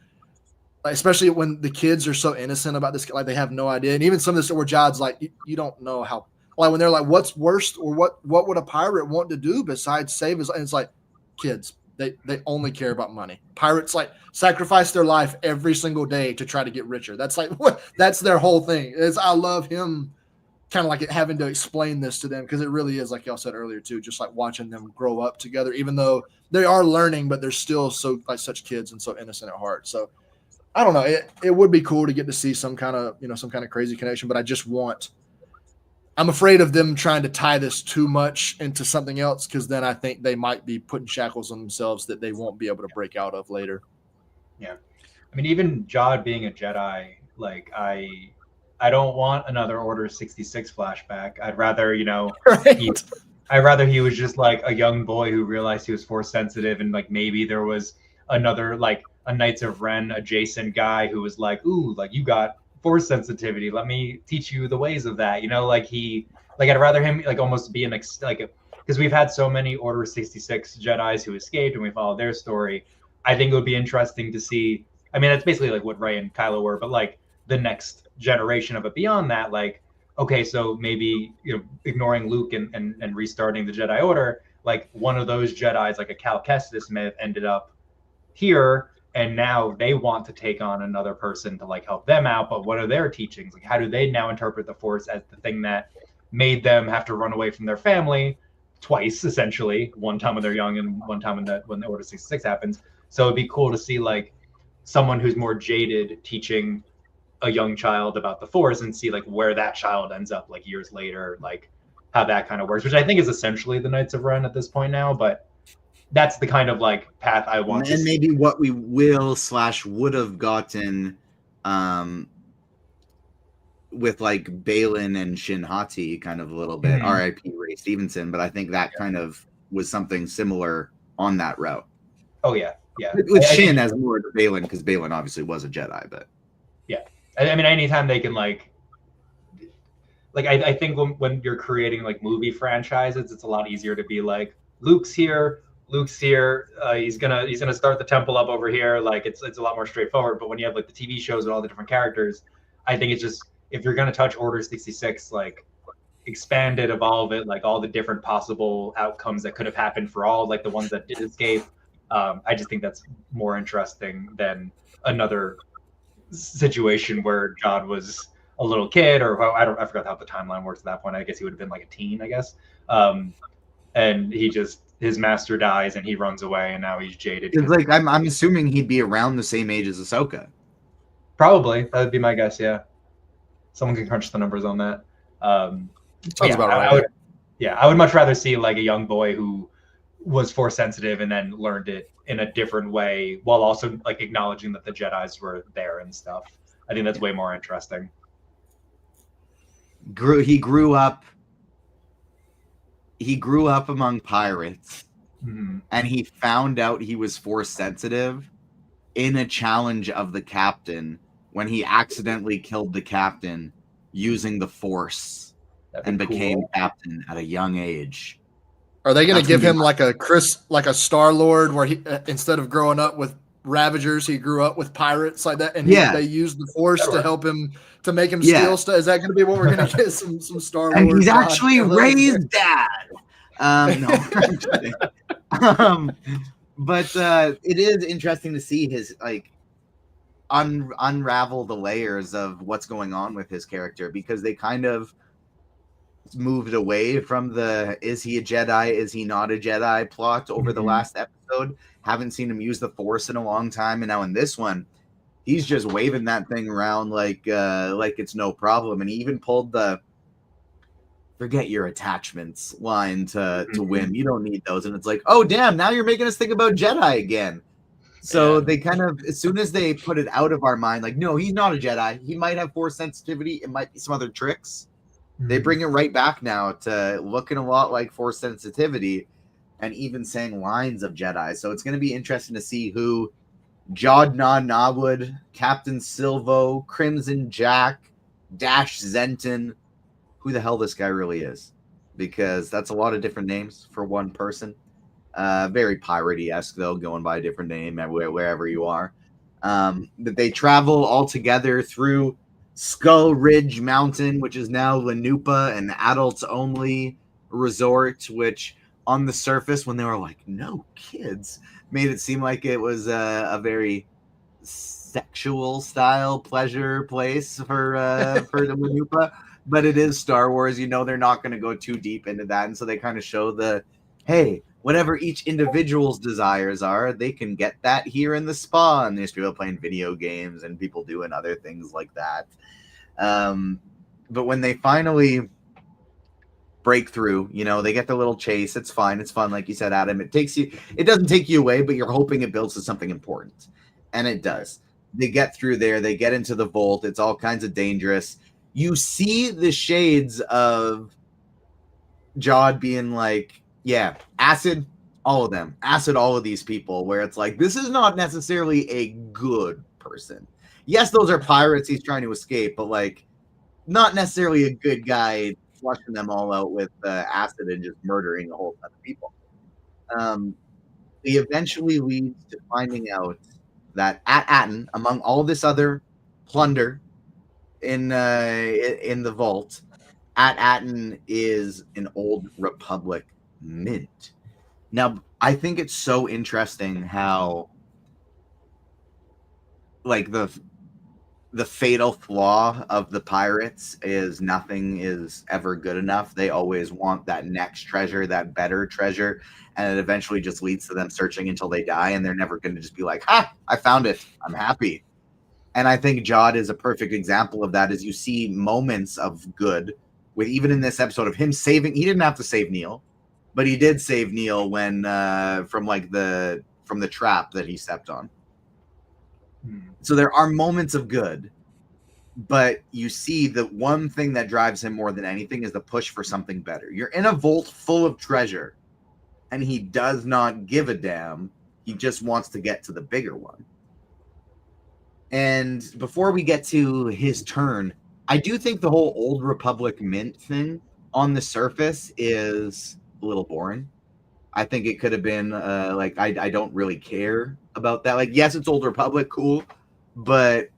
Speaker 2: like, especially when the kids are so innocent about this, like they have no idea. And even some of this where Jod's like, you don't know how. Like, when they're like, what's worse, or what would a pirate want to do besides save his? And it's like, kids, they only care about money. Pirates like sacrifice their life every single day to try to get richer. That's like that's their whole thing. I love him kind of like having to explain this to them, because it really is, like y'all said earlier too, just like watching them grow up together, even though they are learning, but they're still so like such kids and so innocent at heart. So I don't know. It would be cool to get to see some kind of crazy connection, but I'm afraid of them trying to tie this too much into something else, because then I think they might be putting shackles on themselves that they won't be able to break out of later.
Speaker 3: Yeah. I mean, even Jod being a Jedi, like, I don't want another Order 66 flashback. I'd rather, you know,
Speaker 2: right.
Speaker 3: I'd rather he was just like a young boy who realized he was Force sensitive, and like maybe there was another, like a Knights of Ren adjacent guy who was like, ooh, like you got Force sensitivity, let me teach you the ways of that, you know, like I'd rather him like almost be because we've had so many Order 66 Jedis who escaped and we followed their story. I think it would be interesting to see, I mean, that's basically like what Rey and Kylo were, but like the next generation of it beyond that, like, okay, so maybe, you know, ignoring Luke and restarting the Jedi Order, like one of those Jedis, like a Cal Kestis may have ended up here, and now they want to take on another person to like help them out. But what are their teachings? Like, how do they now interpret the Force as the thing that made them have to run away from their family twice, essentially, one time when they're young and one time when the Order 66 happens. So it'd be cool to see like someone who's more jaded teaching a young child about the Force, and see like where that child ends up like years later, like how that kind of works, which I think is essentially the Knights of Ren at this point now. But that's the kind of like path I want to see.
Speaker 1: And maybe what we will / would have gotten with like Balin and Shinhati kind of a little bit.
Speaker 3: Mhm.
Speaker 1: R.I.P. Ray Stevenson, but I think that kind of was something similar on that route.
Speaker 3: Oh yeah, yeah.
Speaker 1: With
Speaker 3: I
Speaker 1: Shin
Speaker 3: think,
Speaker 1: as more to Balin, because Balin obviously was a Jedi, but
Speaker 3: yeah. I mean, anytime they can I think when you're creating like movie franchises, it's a lot easier to be like, Luke's here. He's gonna start the temple up over here. Like it's a lot more straightforward. But when you have like the TV shows with all the different characters, I think it's just, if you're gonna touch Order 66, like expand it, evolve it, like all the different possible outcomes that could have happened for all like the ones that did escape. I just think that's more interesting than another situation where Jod was a little kid, or I forgot how the timeline works at that point. I guess he would have been like a teen, I guess. And his master dies and he runs away, and now he's jaded.
Speaker 1: it's like I'm assuming he'd be around the same age as Ahsoka.
Speaker 3: Probably that would be my guess. Yeah, someone can crunch the numbers on that.
Speaker 2: Sounds about right.
Speaker 3: I would much rather see like a young boy who was force sensitive and then learned it in a different way, while also like acknowledging that the Jedis were there and stuff. I think that's way more interesting.
Speaker 1: He grew up among pirates,
Speaker 3: Mm-hmm.
Speaker 1: and he found out he was force sensitive in a challenge of the captain when he accidentally killed the captain using the force and became captain at a young age.
Speaker 2: Are they going to give him like a Star-Lord where he, instead of growing up with Ravagers, he grew up with pirates like that, and they used the Force to help him, to make him steal stuff? Is that going to be what we're going to get? Some Star-Lord?
Speaker 1: And he's actually Ray's dad. No, but it is interesting to see his like unravel the layers of what's going on with his character, because they kind of moved away from the is he a Jedi, is he not a Jedi plot over the last episode. Haven't seen him use the Force in a long time, and now in this one he's just waving that thing around like it's no problem. And he even pulled the forget your attachments line to win. You don't need those. And it's like, oh damn, now you're making us think about Jedi again. So they kind of, as soon as they put it out of our mind, like, no, he's not a Jedi, he might have force sensitivity, it might be some other tricks. They bring it right back now to looking a lot like force sensitivity, and even saying lines of Jedi. So it's going to be interesting to see who Nawood, Captain Silvo, Crimson Jack, Dash Zentin, who the hell this guy really is, because that's a lot of different names for one person. Very piratey-esque, though, going by a different name wherever you are. That they travel all together through Skull Ridge Mountain, which is now Lanupa, an adults-only resort, which on the surface, when they were like, no kids, made it seem like it was a very sexual style pleasure place for the Lanupa. But it is Star Wars, they're not going to go too deep into that. And so they kind of show hey, whatever each individual's desires are, they can get that here in the spa. And there's people playing video games and people doing other things like that. But when they finally break through, they get the little chase. It's fine. It's fun. Like you said, Adam, it doesn't take you away, but you're hoping it builds to something important. And it does. They get through there. They get into the vault. It's all kinds of dangerous. You see the shades of Jod being like, yeah, acid, all of them. Acid, all of these people, where it's like, this is not necessarily a good person. Yes, those are pirates he's trying to escape, but like, not necessarily a good guy flushing them all out with acid and just murdering a whole ton of people. He eventually leads to finding out that at Attin, among all this other plunder in the vault, at Attin is an old Republic mint. Now, I think it's so interesting how, like, the fatal flaw of the pirates is nothing is ever good enough. They always want that next treasure, that better treasure, and it eventually just leads to them searching until they die, and they're never going to just be like, ha, I found it, I'm happy. And I think Jod is a perfect example of that, as you see moments of good, with even in this episode of him saving, he didn't have to save Neil, but he did save Neil when from the trap that he stepped on. So there are moments of good, but you see the one thing that drives him more than anything is the push for something better. You're in a vault full of treasure, and he does not give a damn. He just wants to get to the bigger one. And before we get to his turn, I do think the whole Old Republic mint thing on the surface is a little boring. I think it could have been like I don't really care about that. Like, yes, it's Old Republic, cool, but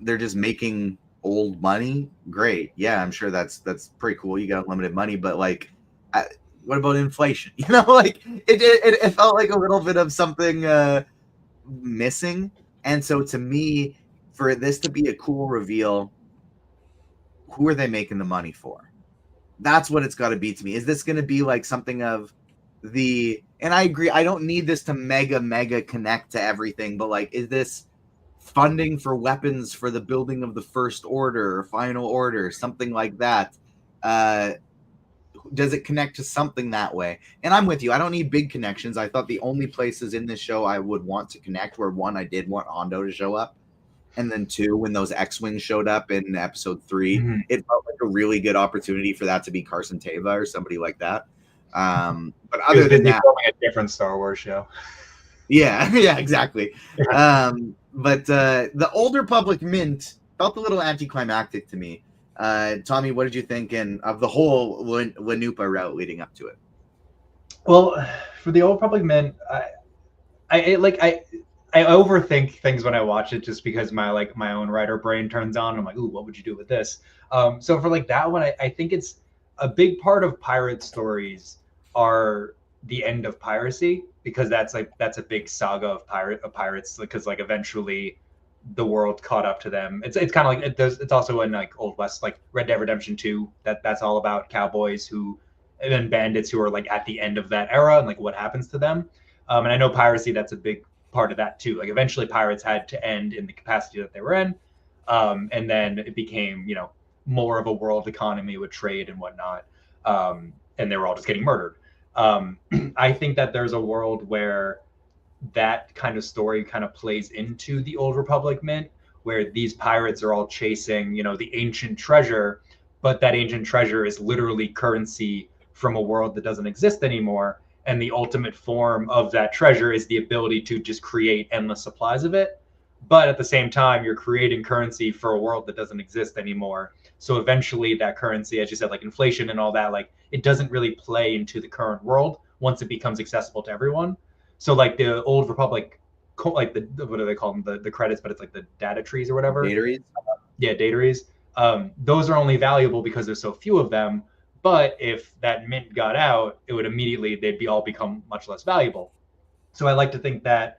Speaker 1: they're just making old money. Great, yeah, I'm sure that's pretty cool. You got unlimited money, but like, what about inflation? You know, like it felt like a little bit of something missing. And so to me, for this to be a cool reveal, who are they making the money for? That's what it's got to be to me. Is this going to be like something of and I agree, I don't need this to mega connect to everything, but like, is this funding for weapons for the building of the First Order or Final Order, something like that? Does it connect to something that way? And I'm with you. I don't need big connections. I thought the only places in this show I would want to connect were, one, I did want Hondo to show up, and then two, when those X-Wings showed up in episode 3, it felt like a really good opportunity for that to be Carson Teva or somebody like that. But other than that,
Speaker 3: a different Star Wars show.
Speaker 1: Yeah, exactly. But the Old Republic mint felt a little anticlimactic to me. Tommy, what did you think of the whole Lanupa route leading up to it?
Speaker 3: Well, for the Old Republic mint, I overthink things when I watch it, just because my own writer brain turns on. I'm like, ooh, what would you do with this? So for like that one, I think it's a big part of pirate stories are the end of piracy, because that's a big saga of pirates, because like eventually the world caught up to them. It's kind of like it's also in like Old West, like Red Dead Redemption 2, that's all about cowboys and then bandits who are like at the end of that era and like what happens to them. And I know piracy, that's a big part of that too. Like eventually pirates had to end in the capacity that they were in, and then it became more of a world economy with trade and whatnot, and they were all just getting murdered. I think that there's a world where that kind of story kind of plays into the Old Republic mint, where these pirates are all chasing the ancient treasure, but that ancient treasure is literally currency from a world that doesn't exist anymore, and the ultimate form of that treasure is the ability to just create endless supplies of it. But at the same time, you're creating currency for a world that doesn't exist anymore. So eventually that currency, as you said, like inflation and all that, like it doesn't really play into the current world once it becomes accessible to everyone. So like the Old Republic, like what do they call them? The credits, but it's like the data trees or whatever.
Speaker 1: Data trees?
Speaker 3: Yeah, data trees. Those are only valuable because there's so few of them. But if that mint got out, it would immediately, they'd all become much less valuable. So I like to think that,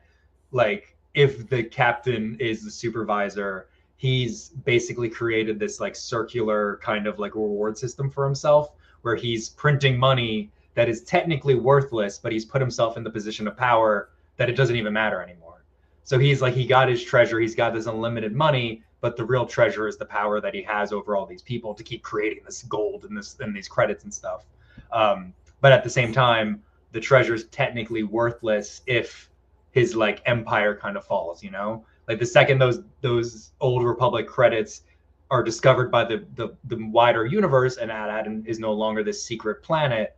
Speaker 3: like, if the captain is the supervisor, he's basically created this like circular kind of like reward system for himself, where he's printing money that is technically worthless, but he's put himself in the position of power that it doesn't even matter anymore. So he's like, he got his treasure, he's got this unlimited money, but the real treasure is the power that he has over all these people to keep creating this gold and these credits and stuff. But at the same time, the treasure is technically worthless if his like empire kind of falls, like the second those Old Republic credits are discovered by the wider universe, and Attin is no longer this secret planet,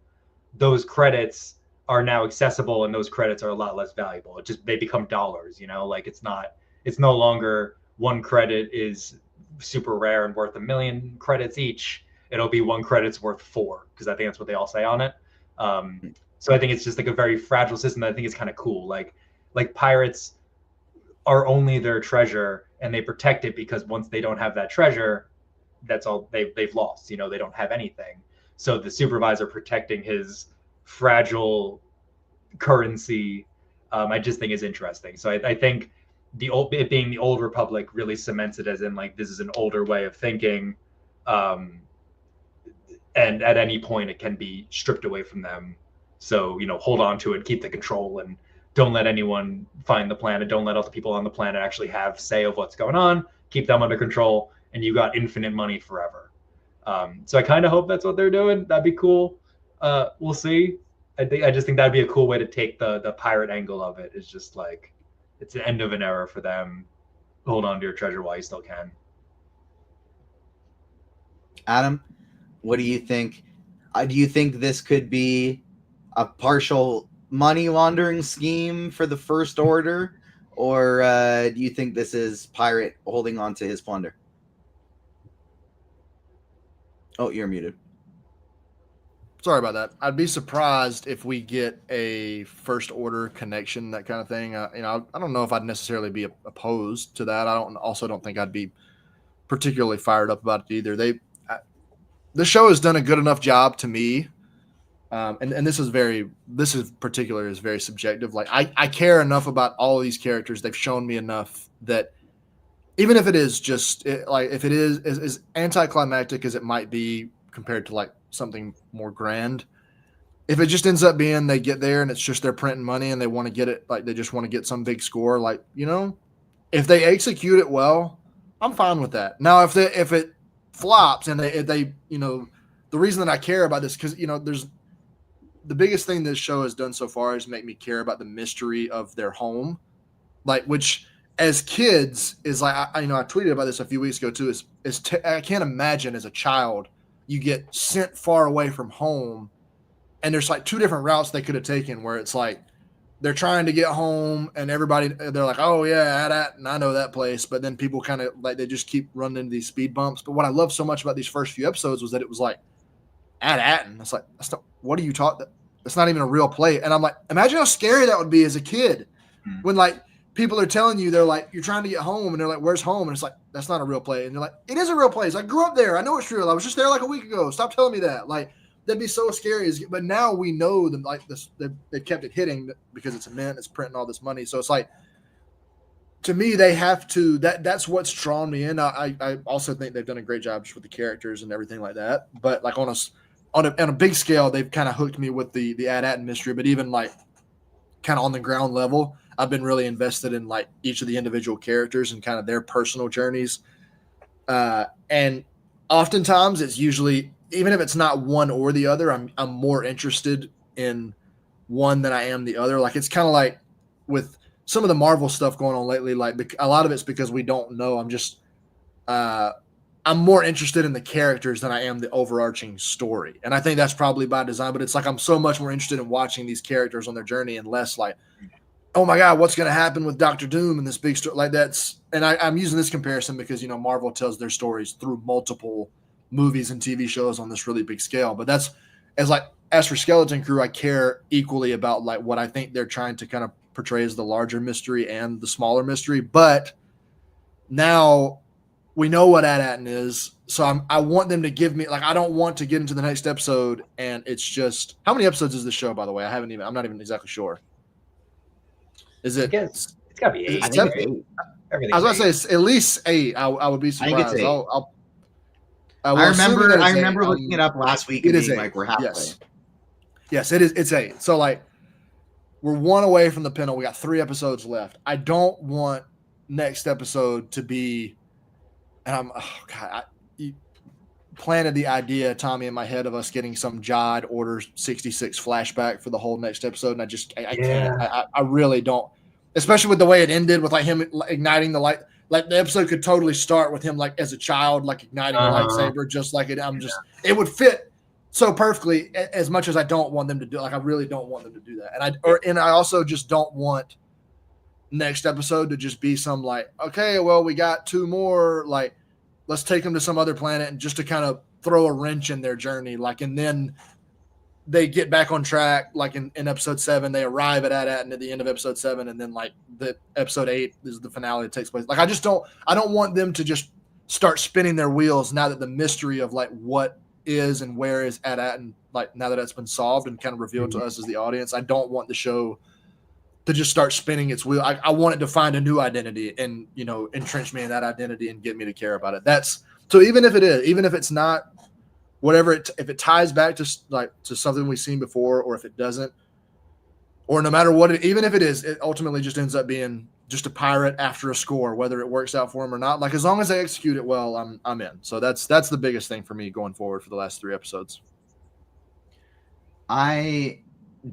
Speaker 3: those credits are now accessible, and those credits are a lot less valuable. They become dollars, like it's no longer one credit is super rare and worth 1 million credits each. It'll be one credit's worth 4, because I think that's what they all say on it. So I think it's just like a very fragile system that I think is kind of cool. Like pirates are only their treasure, and they protect it, because once they don't have that treasure, that's all they've lost. They don't have anything. So the supervisor protecting his fragile currency, I just think is interesting. So I think it being the Old Republic really cements it as in like, this is an older way of thinking, and at any point it can be stripped away from them. So hold on to it, keep the control, and don't let anyone find the planet. Don't let other people on the planet actually have say of what's going on. Keep them under control, and you got infinite money forever. So I kind of hope that's what they're doing. That'd be cool. We'll see. I just think that'd be a cool way to take the pirate angle of it. It's just like, it's the end of an era for them. Hold on to your treasure while you still can.
Speaker 1: Adam, what do you think? Do you think this could be a partial money laundering scheme for the First Order, or do you think this is Pirate holding on to his plunder? Oh, you're muted.
Speaker 2: Sorry about that. I'd be surprised if we get a First Order connection, that kind of thing. I don't know if I'd necessarily be opposed to that. I don't think I'd be particularly fired up about it either. The show has done a good enough job to me, and this is very subjective. Like I care enough about all of these characters. They've shown me enough that even if it is just if it is as anticlimactic as it might be compared to like something more grand, if it just ends up being they get there and it's just they're printing money and they want to get it, like they just want to get some big score, like, if they execute it well, I'm fine with that. Now, if it flops and if they the reason that I care about this, because there's the biggest thing this show has done so far is make me care about the mystery of their home, like, which as kids is like, I tweeted about this a few weeks ago too, I can't imagine as a child you get sent far away from home and there's like two different routes they could have taken, where it's like they're trying to get home and everybody, they're like, oh yeah, Attin, I know that place. But then people kind of like, they just keep running into these speed bumps. But what I love so much about these first few episodes was that it was like, Attin. It's like, what are you taught? That's not even a real place. And I'm like, imagine how scary that would be as a kid when like people are telling you, they're like, you're trying to get home and they're like, where's home? And it's like, that's not a real place. And you're like, it is a real place. I grew up there. I know it's real. I was just there like a week ago. Stop telling me that. Like, that'd be so scary. But now we know them, like this, they kept it hitting because it's a mint, it's printing all this money. So it's like, to me, they have to, that's what's drawn me in. I also think they've done a great job just with the characters and everything like that. But like on a big scale, they've kind of hooked me with the Attin mystery. But even like kind of on the ground level, I've been really invested in like each of the individual characters and kind of their personal journeys. And oftentimes it's usually, even if it's not one or the other, I'm more interested in one than I am the other. Like, it's kind of like with some of the Marvel stuff going on lately, like a lot of it's because we don't know. I'm more interested in the characters than I am the overarching story. And I think that's probably by design, but it's like, I'm so much more interested in watching these characters on their journey and less like, oh my God, what's going to happen with Dr. Doom and this big story? Like that's, and I'm using this comparison because, Marvel tells their stories through multiple movies and TV shows on this really big scale. But that's as for Skeleton Crew, I care equally about like what I think they're trying to kind of portray as the larger mystery and the smaller mystery. But now we know what Attin is. So I want them to give me, like, I don't want to get into the next episode and it's just, how many episodes is this show, by the way? I'm not even exactly sure. Is it?
Speaker 3: It's got to be 8.
Speaker 1: I think it's 8.
Speaker 3: Everything.
Speaker 2: I was going to say it's at least 8. I would be surprised.
Speaker 1: I think it's 8.
Speaker 2: I
Speaker 1: remember looking it up last week and being like, we're halfway.
Speaker 2: Yes, it is. It's 8. So like, we're one away from the pinnacle. We got 3 episodes left. I don't want next episode to be, and you planted the idea, Tommy, in my head of us getting some Jod Order 66 flashback for the whole next episode. And I can't. I really don't, especially with the way it ended with like him igniting the light. Like the episode could totally start with him like as a child, like igniting a lightsaber, just like it. It would fit so perfectly. As much as I don't want them to do, like I really don't want them to do that, and I also just don't want next episode to just be some like, okay, well we got 2 more, like let's take them to some other planet and just to kind of throw a wrench in their journey, like, and then they get back on track, like in episode 7, they arrive at Attin at the end of episode 7, and then like the episode 8 is the finale that takes place. Like I don't want them to just start spinning their wheels now that the mystery of like what is and where is Attin, like now that it's been solved and kind of revealed to us as the audience. I don't want the show to just start spinning its wheel. I want it to find a new identity and, entrench me in that identity and get me to care about it. So even if it's not whatever, if it ties back to something we've seen before, or if it doesn't, or no matter what, even if it is, it ultimately just ends up being just a pirate after a score, whether it works out for him or not. Like, as long as they execute it well, I'm in. So that's the biggest thing for me going forward for the last 3 episodes.
Speaker 1: I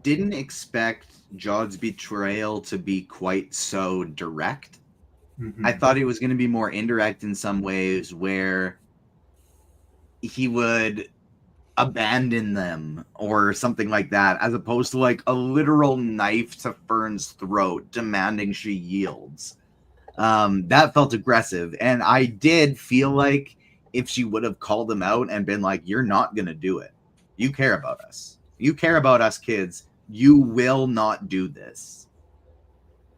Speaker 1: didn't expect Jod's betrayal to be quite so direct. I thought it was going to be more indirect in some ways, where he would abandon them or something like that, as opposed to like a literal knife to Fern's throat demanding she yields. That felt aggressive, and I did feel like if she would have called him out and been like, you're not gonna do it, you care about us, kids, you will not do this,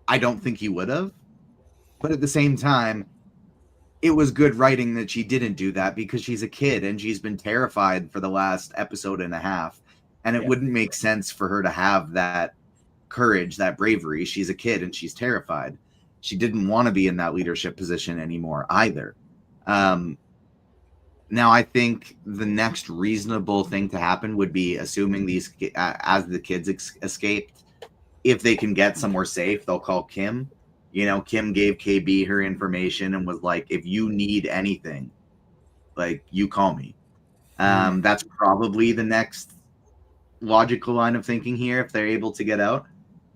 Speaker 1: I don't think he would have. But at the same time, it was good writing that she didn't do that, because she's a kid and she's been terrified for the last episode and a half. And it wouldn't make sense for her to have that courage, that bravery. She's a kid and she's terrified. She didn't want to be in that leadership position anymore either. Now, I think the next reasonable thing to happen would be, assuming these, as the kids escaped, if they can get somewhere safe, they'll call Kim. You know, Kim gave KB her information and was like, if you need anything, like, you call me. That's probably the next logical line of thinking here, if they're able to get out.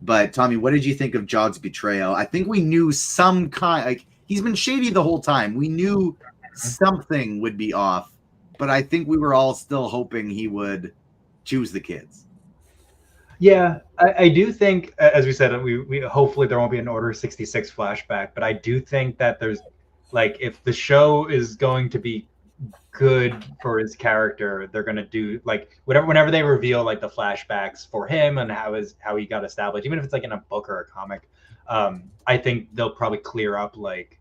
Speaker 1: But Tommy, what did you think of Jod's betrayal? I think we knew some kind, like, he's been shady the whole time. We knew something would be off, but I think we were all still hoping he would choose the kids.
Speaker 3: Yeah, I do think, as we said, we hopefully there won't be an Order 66 flashback, but I do think that there's, like, if the show is going to be good for his character, they're going to do, like, whenever they reveal, like, the flashbacks for him and how he got established, even if it's like in a book or a comic, I think they'll probably clear up, like,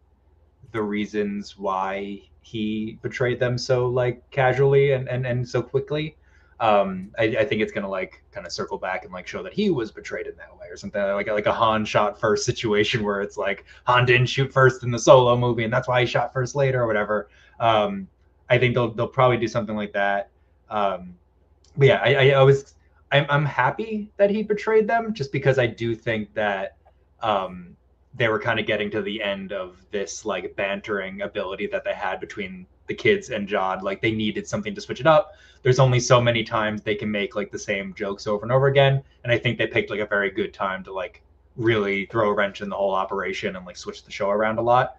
Speaker 3: the reasons why he betrayed them so, like, casually and so quickly. I think it's gonna, like, kind of circle back and, like, show that he was betrayed in that way or something, like a Han shot first situation where it's like Han didn't shoot first in the Solo movie and that's why he shot first later or whatever. I think they'll probably do something like that. But yeah, I'm happy that he betrayed them, just because I do think that they were kind of getting to the end of this, like, bantering ability that they had between the kids and Jod. Like, they needed something to switch it up. There's only so many times they can make, like, the same jokes over and over again, and I think they picked, like, a very good time to, like, really throw a wrench in the whole operation and, like, switch the show around a lot.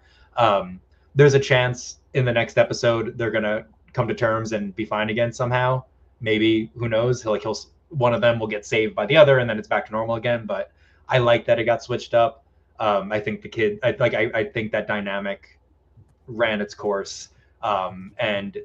Speaker 3: There's a chance in the next episode they're gonna come to terms and be fine again somehow. Maybe, who knows? One of them will get saved by the other, and then it's back to normal again. But I like that it got switched up. I think I think that dynamic ran its course, and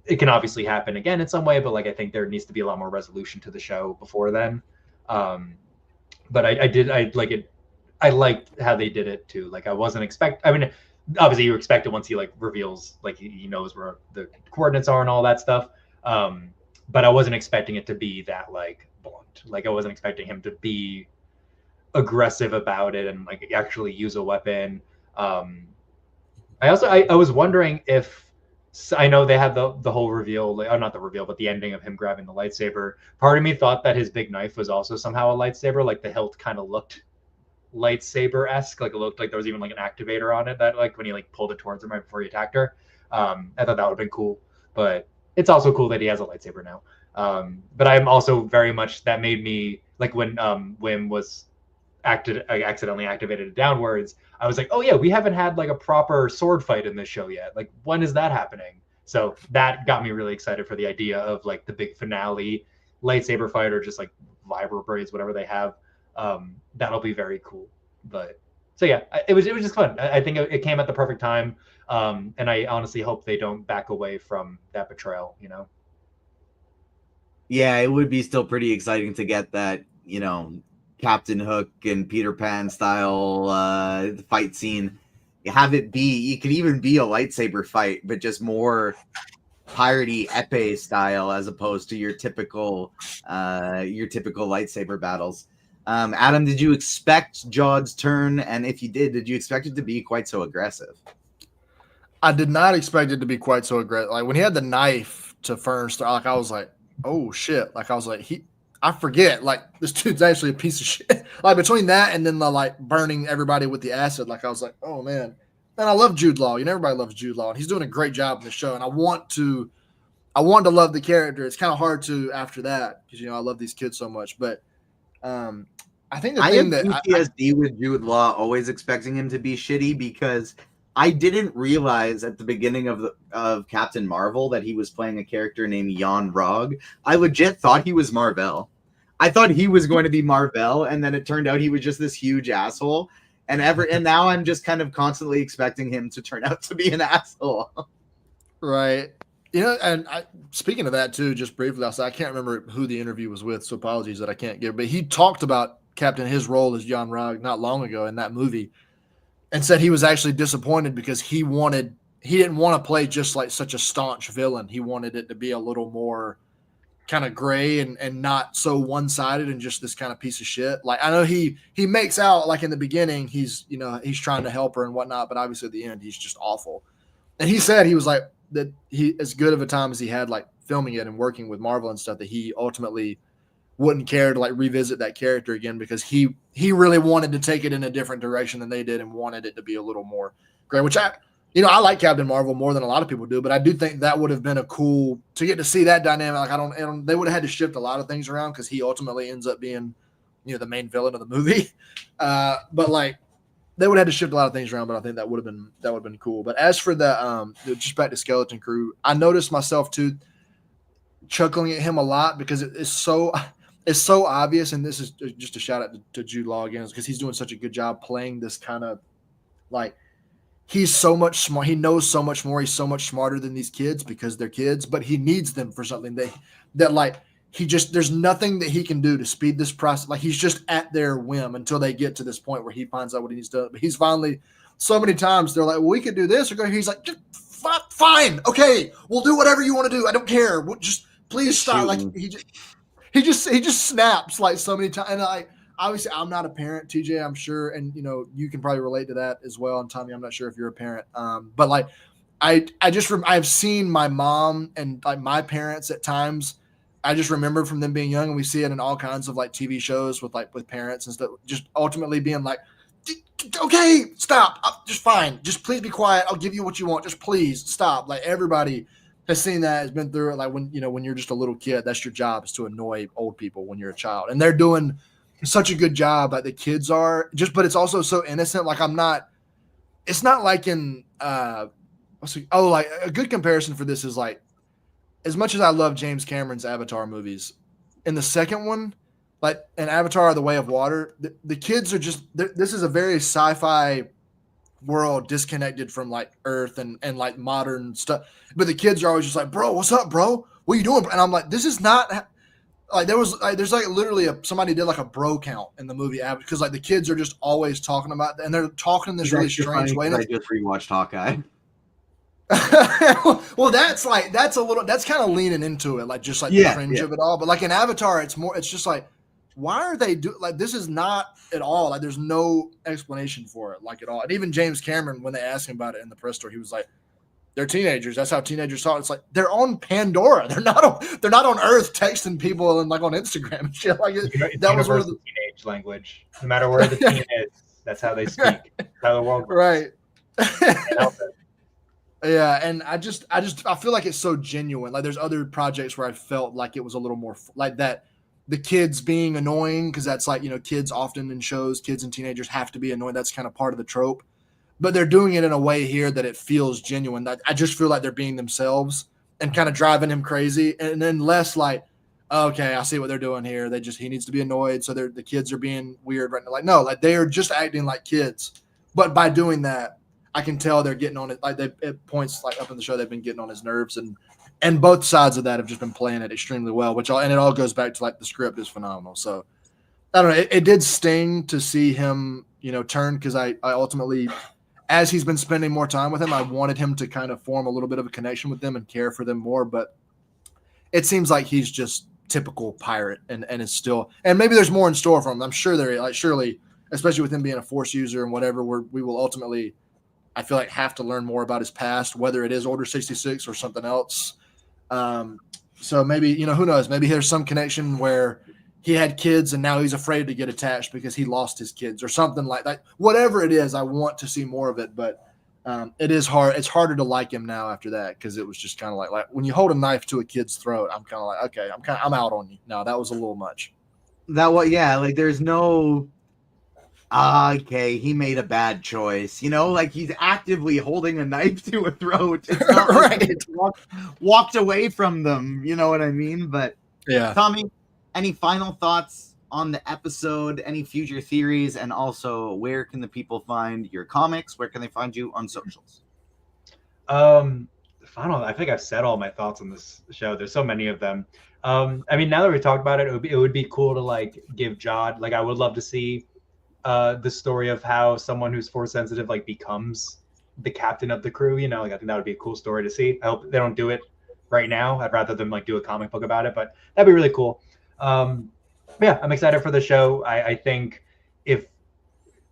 Speaker 3: it can obviously happen again in some way, but, like, I think there needs to be a lot more resolution to the show before then. But I liked how they did it too. Like, I mean, obviously you expect it once he, like, reveals, like, he knows where the coordinates are and all that stuff. But I wasn't expecting it to be that, like, blunt. Like, I wasn't expecting him to be aggressive about it and, like, actually use a weapon. I was wondering if, I know they had the whole reveal, like, not the reveal, but the ending of him grabbing the lightsaber. Part of me thought that his big knife was also somehow a lightsaber. Like, the hilt kind of looked lightsaber-esque. Like, it looked like there was even, like, an activator on it, that, like, when he, like, pulled it towards him right before he attacked her. I thought that would have been cool, but it's also cool that he has a lightsaber now. But I'm also very much, that made me, like, when Wim was accidentally activated it downwards, I was like, oh yeah, we haven't had, like, a proper sword fight in this show yet. Like, when is that happening? So that got me really excited for the idea of, like, the big finale lightsaber fight, or just, like, vibro braids, whatever they have. That'll be very cool. But so yeah, it was just fun. I think it came at the perfect time, and I honestly hope they don't back away from that betrayal.
Speaker 1: Yeah, it would be still pretty exciting to get that, Captain Hook and Peter Pan style fight scene. Have it be, it could even be a lightsaber fight, but just more piratey epee style, as opposed to your typical lightsaber battles. Adam, did you expect Jod's turn? And if you did you expect it to be quite so aggressive?
Speaker 2: I did not expect it to be quite so aggressive. Like, when he had the knife to Fern's, like, I was like, oh shit. Like, I was like, I forget, like, this dude's actually a piece of shit. Like, between that and then the, like, burning everybody with the acid, like, I was like, oh man. And I love Jude Law. Everybody loves Jude Law, and he's doing a great job in the show. And I want to love the character. It's kind of hard to after that, because, I love these kids so much. But I think the thing that
Speaker 1: PTSD with Jude Law, always expecting him to be shitty, because I didn't realize at the beginning of Captain Marvel that he was playing a character named Jan Rog. I legit thought he was Marvel. I thought he was going to be Marvel, and then it turned out he was just this huge asshole. And now I'm just kind of constantly expecting him to turn out to be an asshole.
Speaker 2: Right. And speaking of that too, just briefly, I can't remember who the interview was with, so apologies that I can't give. But he talked about his role as Jan Rog not long ago in that movie, and said he was actually disappointed because he didn't want to play just like such a staunch villain. He wanted it to be a little more kind of gray and not so one-sided and just this kind of piece of shit. Like, I know he makes out like in the beginning he's trying to help her and whatnot, but obviously at the end he's just awful. And he said he was like that he, as good of a time as he had like filming it and working with Marvel and stuff, that he ultimately wouldn't care to like revisit that character again because he really wanted to take it in a different direction than they did and wanted it to be a little more gray, which I like Captain Marvel more than a lot of people do, but I do think that would have been a cool to get to see that dynamic. Like they would have had to shift a lot of things around because he ultimately ends up being, the main villain of the movie. But like they would have had to shift a lot of things around, but I think that would have been cool. But as for the just back to Skeleton Crew, I noticed myself too chuckling at him a lot because it's so obvious, and this is just a shout out to Jude Law again, because he's doing such a good job playing this kind of like he's so much smart. He knows so much more. He's so much smarter than these kids because they're kids, but he needs them for something that like there's nothing that he can do to speed this process. Like he's just at their whim until they get to this point where he finds out what he needs to do. But he's finally so many times they're like, well, we could do this or go. He's like, fine. Okay. We'll do whatever you want to do. I don't care. We'll just please stop. Like he just snaps like so many times. And obviously I'm not a parent, TJ, I'm sure. And, you can probably relate to that as well. And Tommy, I'm not sure if you're a parent. But like, I've seen my mom and like my parents at times. I just remember from them being young, and we see it in all kinds of like TV shows with parents and stuff, just ultimately being like, okay, stop. Just fine. Just please be quiet. I'll give you what you want. Just please stop. Like everybody has seen that, has been through it. Like when you're just a little kid, that's your job, is to annoy old people when you're a child. And they're doing such a good job, like the kids are, but it's also so innocent. Like it's not like in like a good comparison for this is like, as much as I love James Cameron's Avatar movies, in the second one, like in Avatar: The Way of Water, the kids are just, this is a very sci-fi world disconnected from like Earth and like modern stuff. But the kids are always just like, bro, what's up, bro? What are you doing? And I'm like, this is not like, there's like literally somebody did like a bro count in the movie because like the kids are just always talking about, and they're talking in this really strange way.
Speaker 1: I just rewatched Hawkeye.
Speaker 2: Well, that's kind of leaning into it, like just like the cringe of it all. But like in Avatar, it's just like, why are they like this is not at all like there's no explanation for it like at all. And even James Cameron, when they asked him about it in the press tour, he was like, they're teenagers. That's how teenagers talk. It's like they're on Pandora. They're not on Earth texting people and like on Instagram and shit. Like that was one of the
Speaker 3: teenage language. No matter where the teen is, that's how they speak. That's how the world works.
Speaker 2: Right. Yeah, and I feel like it's so genuine. Like there's other projects where I felt like it was a little more like that. The kids being annoying, because that's like, kids often in shows, kids and teenagers have to be annoying. That's kind of part of the trope. But they're doing it in a way here that it feels genuine. That I just feel like they're being themselves and kind of driving him crazy. And then less like, okay, I see what they're doing here. He needs to be annoyed. So the kids are being weird right now. Like, no, like they are just acting like kids. But by doing that, I can tell they're getting on it. Like it points like up in the show, they've been getting on his nerves, and both sides of that have just been playing it extremely well. And it all goes back to like the script is phenomenal. So I don't know. It did sting to see him, turn, because I ultimately, as he's been spending more time with him, I wanted him to kind of form a little bit of a connection with them and care for them more. But it seems like he's just typical pirate, and it's still, and maybe there's more in store for him. I'm sure surely, especially with him being a Force user and whatever, we will ultimately, I feel like, have to learn more about his past, whether it is Order 66 or something else. So maybe, who knows? Maybe there's some connection where he had kids and now he's afraid to get attached because he lost his kids or something like that. Whatever it is, I want to see more of it, but it is hard. It's harder to like him now after that, because it was just kind of like when you hold a knife to a kid's throat, I'm kind of like, okay, I'm out on you. No, that was a little much.
Speaker 1: Like there's no, Okay, he made a bad choice. You know, like he's actively holding a knife to a throat. It's not like
Speaker 2: Right.
Speaker 1: he just walked away from them. You know what I mean? But
Speaker 2: Yeah.
Speaker 1: Tommy, any final thoughts on the episode? Any future theories? And also, where can the people find your comics? Where can they find you on socials?
Speaker 3: I think I've said all my thoughts on this show. There's so many of them. I mean, now that we talked about it, it would be cool to like give Jod, like I would love to see the story of how someone who's force sensitive like becomes the captain of the crew. You know, like I think that would be a cool story to see. I hope they don't do it right now. I'd rather them like do a comic book about it, but that'd be really cool. Yeah, I'm excited for the show. I think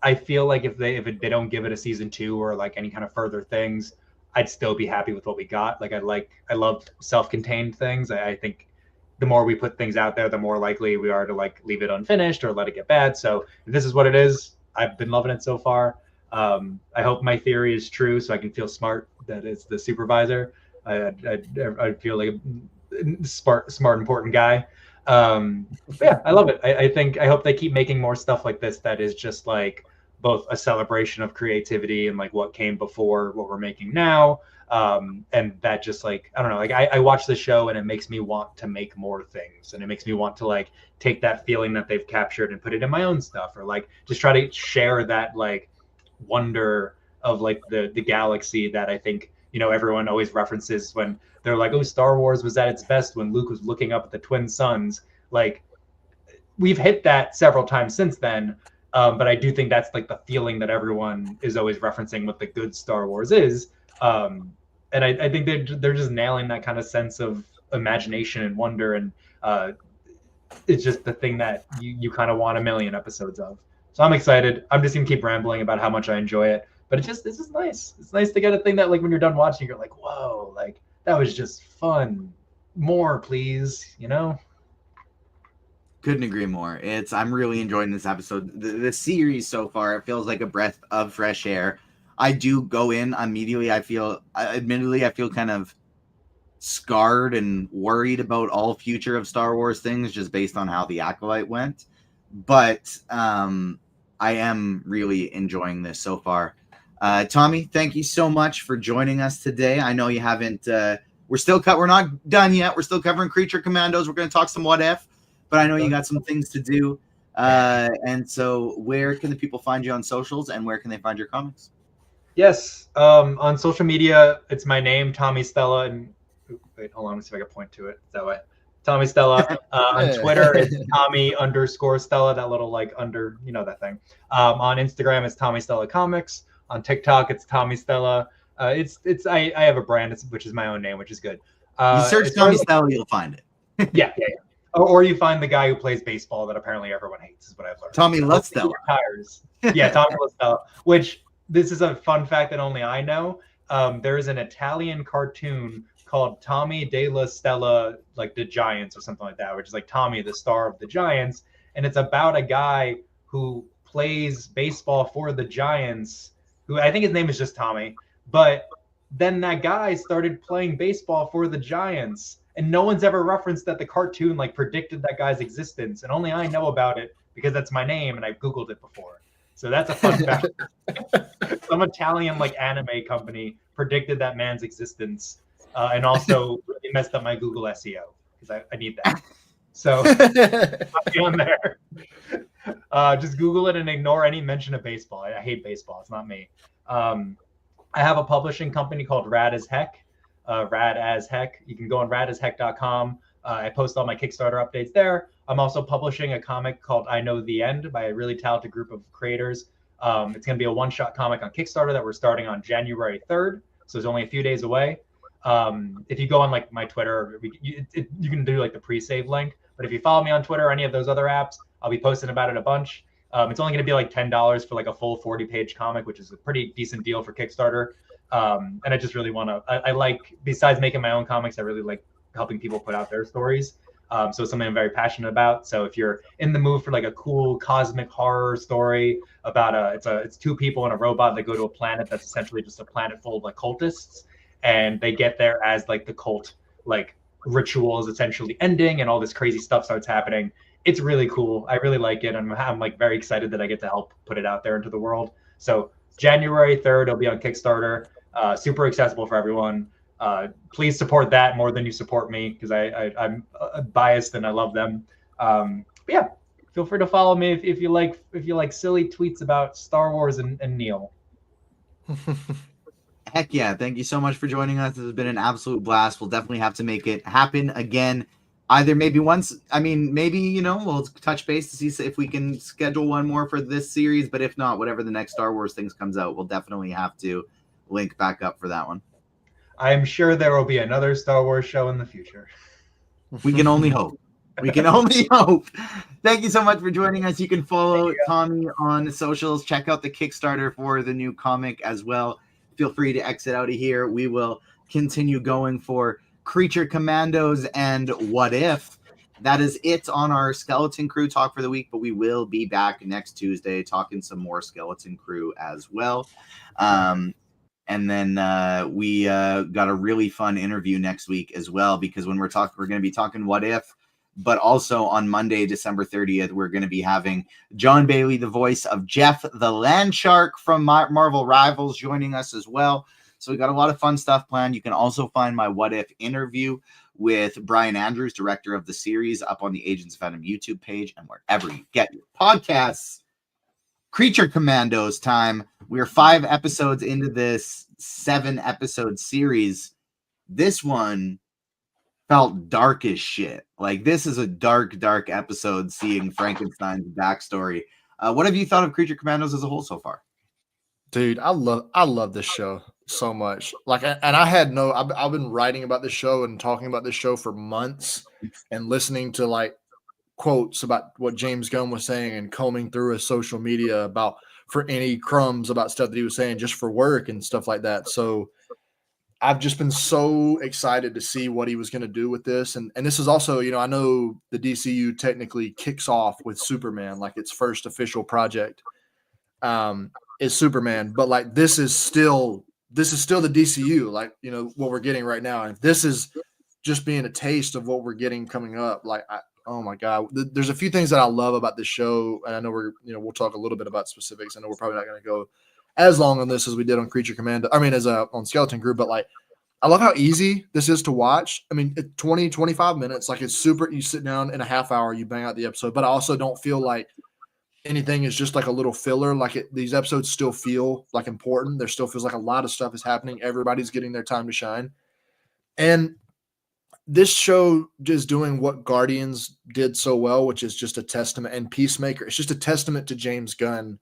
Speaker 3: I feel like if they don't give it a season 2 or like any kind of further things, I'd still be happy with what we got. Like I love self-contained things. I think the more we put things out there, the more likely we are to like leave it unfinished or let it get bad. So if this is what it is, I've been loving it so far. I hope my theory is true, so I can feel smart that it's the supervisor. I feel like a smart, important guy. But yeah, I love it. I hope they keep making more stuff like this that is just like both a celebration of creativity and like what came before what we're making now. And that just like, I don't know, like I watch the show and it makes me want to make more things, and it makes me want to like take that feeling that they've captured and put it in my own stuff, or like just try to share that like wonder of like the galaxy that I think, you know, everyone always references when they're like, oh, Star Wars was at its best when Luke was looking up at the twin suns. Like we've hit that several times since then. But I do think that's like the feeling that everyone is always referencing what the good Star Wars is. And I think they're just nailing that kind of sense of imagination and wonder. And it's just the thing that you kind of want a million episodes of. So I'm excited. I'm just going to keep rambling about how much I enjoy it. But it's just nice. It's nice to get a thing that like when you're done watching, you're like, whoa, like that was just fun. More, please, you know?
Speaker 1: Couldn't agree more. I'm really enjoying this episode. The series so far, it feels like a breath of fresh air. I do go in immediately. Admittedly, I feel kind of scarred and worried about all future of Star Wars things just based on how the Acolyte went. But I am really enjoying this so far. Tommy, thank you so much for joining us today. I know you haven't. We're not done yet. We're still covering Creature Commandos. We're going to talk some What If. But I know you got some things to do. And so where can the people find you on socials, and where can they find your comics?
Speaker 3: Yes. On social media, it's my name, Tommy Stella. And wait, hold on. Let me see if I can point to it that way. Tommy Stella. On Twitter, it's Tommy_Stella, that little like under, you know, that thing. On Instagram, it's Tommy Stella Comics. On TikTok, it's Tommy Stella. I have a brand, which is my own name, which is good.
Speaker 1: You search Tommy Stella, you'll find it.
Speaker 3: Yeah. Or you find the guy who plays baseball that apparently everyone hates, is what I've learned.
Speaker 1: Tommy Stella.
Speaker 3: Yeah, Tommy Stella. Which, this is a fun fact that only I know. There is an Italian cartoon called Tommy della Stella, like the Giants or something like that, which is like Tommy, the star of the Giants. And it's about a guy who plays baseball for the Giants, who I think his name is just Tommy. But then that guy started playing baseball for the Giants. And no one's ever referenced that the cartoon like predicted that guy's existence, and only I know about it because that's my name and I've Googled it before. So that's a fun fact. Some Italian like anime company predicted that man's existence, and also really messed up my Google SEO because I need that. So I'll be on there. Just Google it and ignore any mention of baseball. I hate baseball. It's not me. I have a publishing company called Rad as Heck. Rad as Heck. You can go on radasheck.com. I post all my Kickstarter updates there. I'm also publishing a comic called I Know the End by a really talented group of creators. It's going to be a one-shot comic on Kickstarter that we're starting on January 3rd. So it's only a few days away. If you go on like my Twitter, you can do like the pre-save link. But if you follow me on Twitter or any of those other apps, I'll be posting about it a bunch. It's only going to be like $10 for like a full 40-page comic, which is a pretty decent deal for Kickstarter. And I just really want to, I like, besides making my own comics, I really like helping people put out their stories. So it's something I'm very passionate about. So if you're in the mood for like a cool cosmic horror story about it's two people and a robot that go to a planet that's essentially just a planet full of like cultists, and they get there as like the cult like ritual is essentially ending and all this crazy stuff starts happening. it's really cool. I really like it. I'm like very excited that I get to help put it out there into the world. So January 3rd, it'll be on Kickstarter. Super accessible for everyone. Please support that more than you support me, because I'm biased and I love them. But yeah, feel free to follow me if you like silly tweets about Star Wars and Neil.
Speaker 1: Heck yeah. Thank you so much for joining us. This has been an absolute blast. We'll definitely have to make it happen again. Either maybe once, maybe, we'll touch base to see if we can schedule one more for this series. But if not, whatever the next Star Wars things comes out, we'll definitely have to link back up for that one.
Speaker 3: I'm sure there will be another Star Wars show in the future.
Speaker 1: We can only hope. We can only hope. Thank you so much for joining us. You can follow Tommy on socials. Check out the Kickstarter for the new comic as well. Feel free to exit out of here. We will continue going for Creature Commandos and What If. That is it on our Skeleton Crew talk for the week, but we will be back next Tuesday talking some more Skeleton Crew as well. And then we got a really fun interview next week as well, because when we're going to be talking What If, but also on Monday, December 30th, we're going to be having John Bailey, the voice of Jeff the Landshark from Marvel Rivals, joining us as well. So we got a lot of fun stuff planned. You can also find my What If interview with Brian Andrews, director of the series, up on the Agents of Fandom YouTube page and wherever you get your podcasts. Creature Commandos time. We're 5 episodes into this 7-episode series. This one felt dark as shit. Like, this is a dark episode, seeing Frankestein's backstory. What have you thought of Creature Commandos as a whole so far?
Speaker 2: Dude, I love this show so much. Like, and I've been writing about this show and talking about this show for months, and listening to like quotes about what James Gunn was saying and combing through his social media for any crumbs about stuff that he was saying just for work and stuff like that. So I've just been so excited to see what he was going to do with this. And this is also, I know the DCU technically kicks off with Superman, like its first official project is Superman, but like this is still the DCU, like, what we're getting right now. And this is just being a taste of what we're getting coming up. Like, oh my God, there's a few things that I love about this show. And I know we'll talk a little bit about specifics. I know we're probably not going to go as long on this as we did on Creature Commando. On Skeleton Crew, but like, I love how easy this is to watch. I mean, 20, 25 minutes, like, it's super, you sit down in a half hour, you bang out the episode, but I also don't feel like anything is just like a little filler. Like, these episodes still feel like important. There still feels like a lot of stuff is happening. Everybody's getting their time to shine. And this show is doing what Guardians did so well, which is just a testament, and Peacemaker. It's just a testament to James Gunn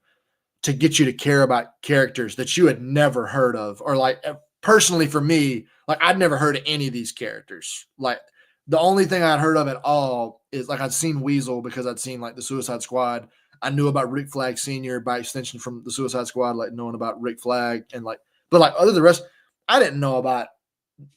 Speaker 2: to get you to care about characters that you had never heard of. Or like, personally for me, like, I'd never heard of any of these characters. Like, the only thing I'd heard of at all is, like, I'd seen Weasel because I'd seen like the Suicide Squad. I knew about Rick Flag Sr. by extension from the Suicide Squad, like knowing about Rick Flag, and like, but like other than the rest, I didn't know about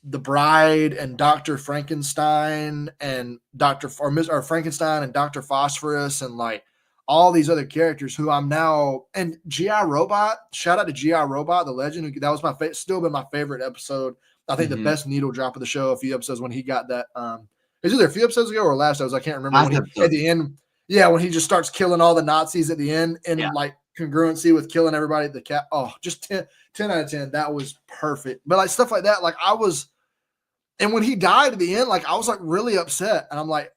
Speaker 2: the Bride and Dr. Frankenstein and Frankenstein and Dr. Phosphorus and like all these other characters who I'm now, and G.I. Robot, shout out to G.I. Robot, the legend. That was still been my favorite episode. I think the best needle drop of the show, a few episodes when he got that, it was either a few episodes ago or last episode, I can't remember. At the end, when he just starts killing all the Nazis at the end, and like congruency with killing everybody at the cat. Oh, just 10 out of 10. That was perfect. But like stuff like that, like and when he died at the end, like I was like really upset. And I'm like,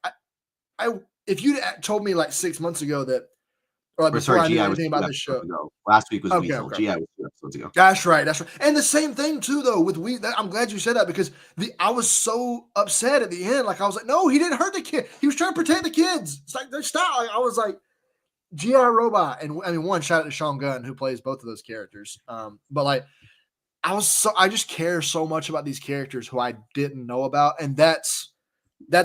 Speaker 2: if you'd told me like 6 months ago that, or like before I knew anything about this show.
Speaker 1: Last week was Weasel. Okay. GI was 2 episodes ago.
Speaker 2: That's right. And the same thing too, though, with Weasel. I'm glad you said that, because I was so upset at the end. Like, I was like, no, he didn't hurt the kid. He was trying to protect the kids. It's like, stop. Like, I was like, G.I. Robot. And I mean, one, shout out to Sean Gunn, who plays both of those characters. But like, I just care so much about these characters who I didn't know about. And that's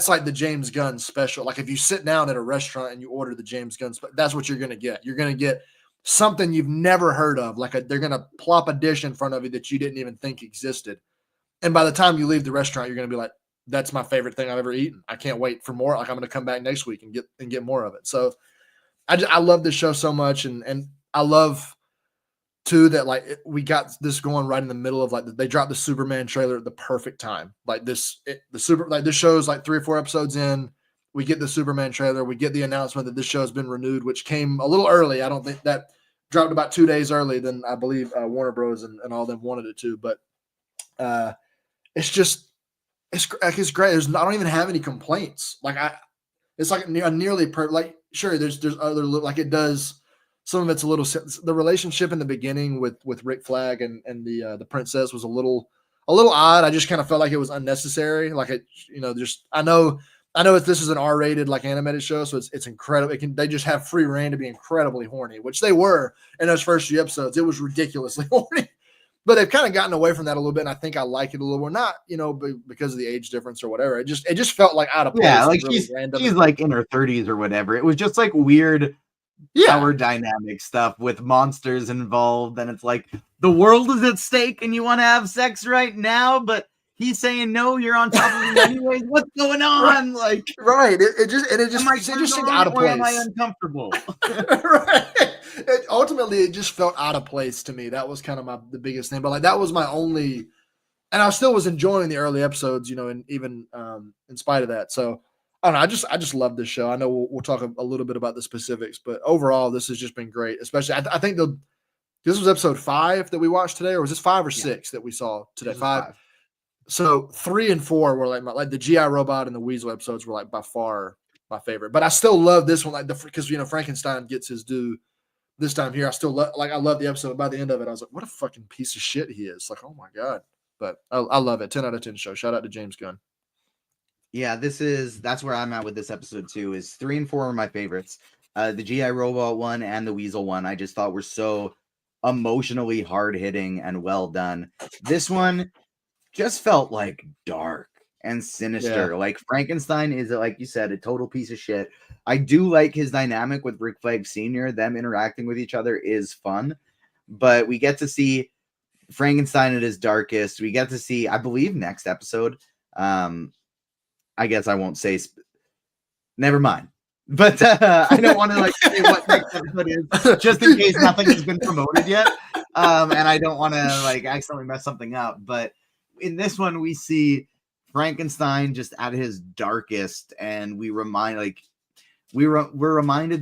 Speaker 2: like the James Gunn special. Like, if you sit down at a restaurant and you order the James Gunn special, that's what you're going to get. You're going to get something you've never heard of. Like, they're going to plop a dish in front of you that you didn't even think existed. And by the time you leave the restaurant, you're going to be like, that's my favorite thing I've ever eaten. I can't wait for more. Like, I'm going to come back next week and get more of it. So I love this show so much. And I love too that like we got this going right in the middle of like they dropped the Superman trailer at the perfect time. Like this show's like 3 or 4 episodes in. we get the Superman trailer. We get the announcement that this show has been renewed, which came a little early. I don't think that dropped about 2 days early than I believe Warner Bros. And all of them wanted it to. But it's just it's great. I don't even have any complaints. It's like a nearly like sure. There's other like it does. Some of it's a little. The relationship in the beginning with Rick Flag and the princess was a little odd. I just kind of felt like it was unnecessary. Like it, just I know this is an R-rated like animated show, so it's incredible. They just have free reign to be incredibly horny, which they were in those first few episodes. It was ridiculously horny, but they've kind of gotten away from that a little bit. And I think I like it a little more, not because of the age difference or whatever. It just felt like out of place.
Speaker 1: Yeah, like
Speaker 2: really
Speaker 1: she's like in her 30s or whatever. It was just like weird. Power dynamic stuff with monsters involved, and it's like the world is at stake and you want to have sex right now, but he's saying no, you're on top of him anyways. What's going on?
Speaker 2: Right. It just seemed out of place.
Speaker 1: Am I uncomfortable?
Speaker 2: Right. Ultimately, it just felt out of place to me. That was kind of the biggest thing. But like that was my only, and I still was enjoying the early episodes, and even in spite of that. So I don't know. I just love this show. I know we'll talk a little bit about the specifics, but overall, this has just been great. Especially, I think this was episode 5 that we watched today, or was this 5 or 6 that we saw today? 5. So 3 and 4 were like the GI Robot and the Weasel episodes were like by far my favorite. But I still love this one, because Frankenstein gets his due this time here. I still I love the episode. By the end of it, I was like, what a fucking piece of shit he is. Like, oh my god. But I love it. 10 out of 10 show. Shout out to James Gunn.
Speaker 1: Yeah, that's where I'm at with this episode too. Is 3 and 4 are my favorites. The GI Robot one and the Weasel one, I just thought were so emotionally hard hitting and well done. This one just felt like dark and sinister.
Speaker 2: Yeah.
Speaker 1: Like Frankenstein is, like you said, a total piece of shit. I do like his dynamic with Rick Flag Sr. Them interacting with each other is fun, but we get to see Frankenstein at his darkest. We get to see, I believe, next episode. I guess I won't say. Never mind. But I don't want to say what next episode is, just in case nothing has been promoted yet, and I don't want to accidentally mess something up. But in this one, we see Frankenstein just at his darkest, and we're reminded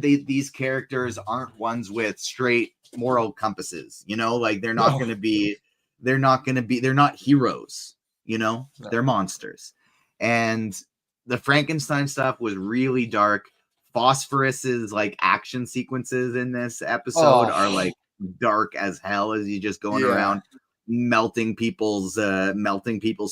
Speaker 1: these characters aren't ones with straight moral compasses. They're not going to be. They're not heroes. No. They're monsters. And the Frankenstein stuff was really dark. Phosphorus's action sequences in this episode are dark as hell, as you just going around melting people's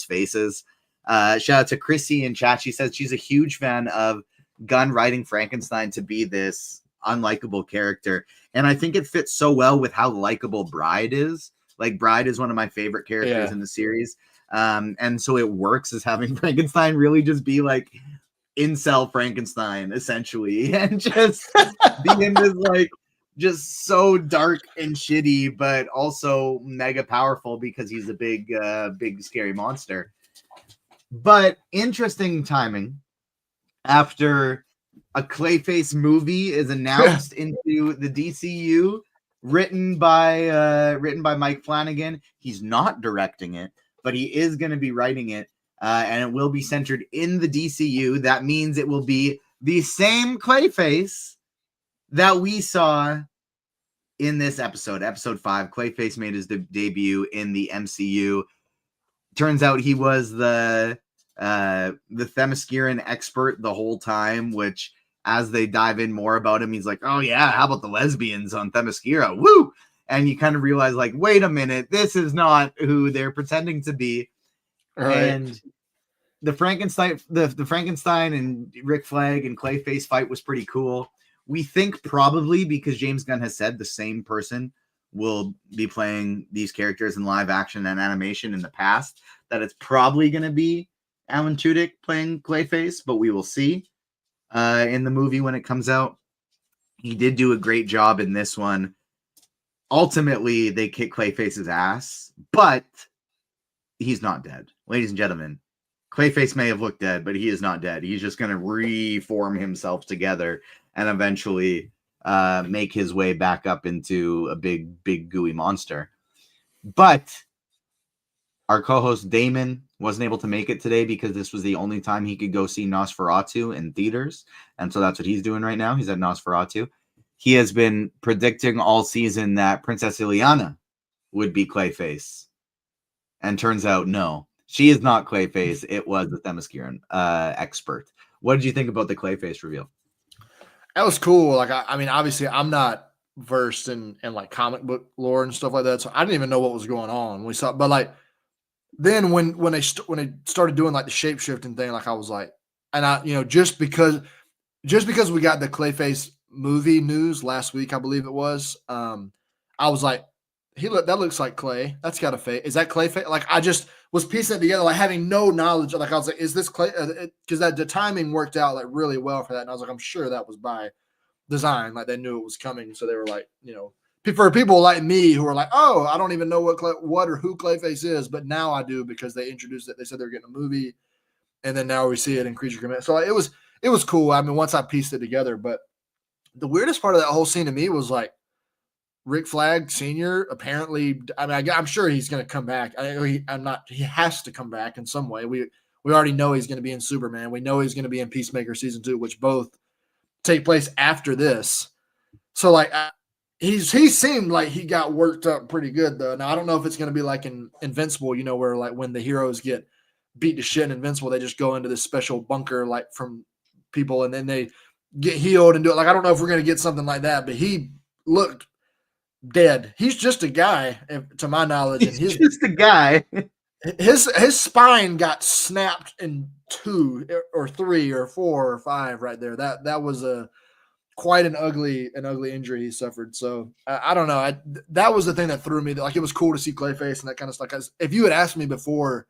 Speaker 1: faces. Shout out to Chrissy in chat. She says she's a huge fan of Gunn writing Frankenstein to be this unlikable character, and I think it fits so well with how likable Bride is. Bride is one of my favorite characters in the series. And so it works as having Frankenstein really just be incel Frankenstein essentially, and just be in this just so dark and shitty, but also mega powerful because he's a big scary monster. But interesting timing after a Clayface movie is announced into the DCU, written by Mike Flanagan. He's not directing it, but he is going to be writing it, and it will be centered in the DCU. That means it will be the same Clayface that we saw in this episode 5. Clayface made his debut in the MCU. Turns out he was the Themysciran expert the whole time, which, as they dive in more about him, he's like, oh yeah, how about the lesbians on Themyscira? Woo! And you kind of realize, wait a minute, this is not who they're pretending to be. Right. And the Frankenstein and Rick Flag and Clayface fight was pretty cool. We think probably because James Gunn has said the same person will be playing these characters in live action and animation in the past, that it's probably going to be Alan Tudyk playing Clayface, but we will see in the movie when it comes out. He did do a great job in this one. Ultimately, they kick Clayface's ass, but he's not dead. Ladies and gentlemen, Clayface may have looked dead, but he is not dead. He's just going to reform himself together and eventually make his way back up into a big gooey monster. But our co-host Damon wasn't able to make it today because this was the only time he could go see Nosferatu in theaters. And so that's what he's doing right now. He's at Nosferatu. He has been predicting all season that Princess Ileana would be Clayface. And turns out, no, she is not Clayface. It was the Themyscira expert. What did you think about the Clayface reveal?
Speaker 2: That was cool. Like, I mean, obviously, I'm not versed in like comic book lore and stuff like that, so I didn't even know what was going on. We saw, but like, then when they started doing like the shape shifting thing, like I was like, and I, just because we got the Clayface movie news last week, I believe it was, I was like, that looks like Clay. That's got a face. Is that Clayface? Like, I just was piecing it together, like having no knowledge. Like, I was like, is this Clay? Because the timing worked out like really well for that. And I was like, I'm sure that was by design. Like, they knew it was coming. So they were like, for people like me who are like, oh, I don't even know what or who Clayface is. But now I do, because they introduced it. They said they're getting a movie. And then now we see it in Creature Commandos. So like, it was cool. I mean, once I pieced it together. But the weirdest part of that whole scene to me was like, Rick Flag Sr. apparently, I mean, I'm sure he's going to come back. He has to come back in some way. We already know he's going to be in Superman. We know he's going to be in Peacemaker season 2, which both take place after this. So like, he seemed like he got worked up pretty good though. Now I don't know if it's going to be like in Invincible, where like when the heroes get beat to shit in Invincible, they just go into this special bunker like from people and then they get healed and do it. Like, I don't know if we're going to get something like that, but he looked dead. He's just a guy, to my knowledge. And
Speaker 1: He's just a guy.
Speaker 2: His spine got snapped in 2 or 3 or 4 or 5 right there. That was quite an ugly injury he suffered. So I don't know. That was the thing that threw me. Like, it was cool to see Clayface and that kind of stuff. If you had asked me before,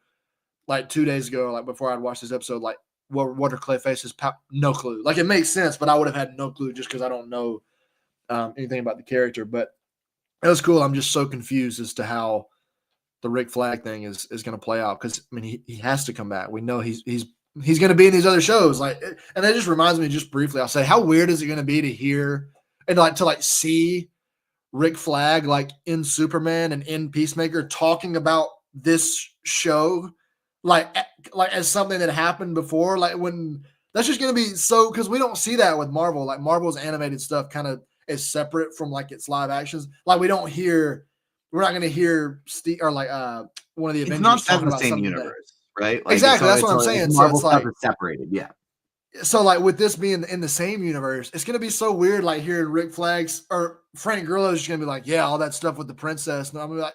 Speaker 2: like 2 days ago, like before I'd watched this episode, like what are Clayface's no clue. Like, it makes sense, but I would have had no clue just because I don't know anything about the character. But it was cool. I'm just so confused as to how the Rick Flag thing is going to play out, because I mean he has to come back. We know he's going to be in these other shows. Like, and that just reminds me, just briefly, I'll say, how weird is it going to be to hear and to see Rick Flag like in Superman and in Peacemaker talking about this show like as something that happened before. Like, when that's just going to be so, because we don't see that with Marvel. Like, Marvel's animated stuff kind of is separate from like its live actions. Like, we're not going to hear Steve or like one of the Avengers.
Speaker 1: It's not
Speaker 2: talking
Speaker 1: the
Speaker 2: about
Speaker 1: same universe, right? Like,
Speaker 2: exactly. That's what I'm saying.
Speaker 1: Marvel
Speaker 2: so
Speaker 1: stuff is separated. Yeah.
Speaker 2: So like, with this being in the same universe, it's going to be so weird. Like, hearing Rick Flags or Frank Grillo's just going to be like, yeah, all that stuff with the princess. And I'm gonna be like,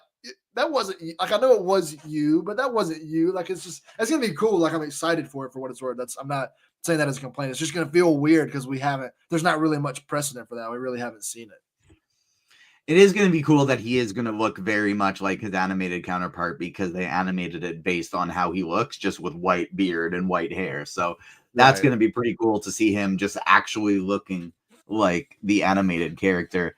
Speaker 2: that wasn't like, I know it was you, but that wasn't you. Like, it's going to be cool. Like, I'm excited for it for what it's worth. I'm not saying that as a complaint. It's just going to feel weird because there's not really much precedent for that. We really haven't seen it.
Speaker 1: It is going to be cool that he is going to look very much like his animated counterpart, because they animated it based on how he looks, just with white beard and white hair. So that's going to be pretty cool to see him just actually looking like the animated character.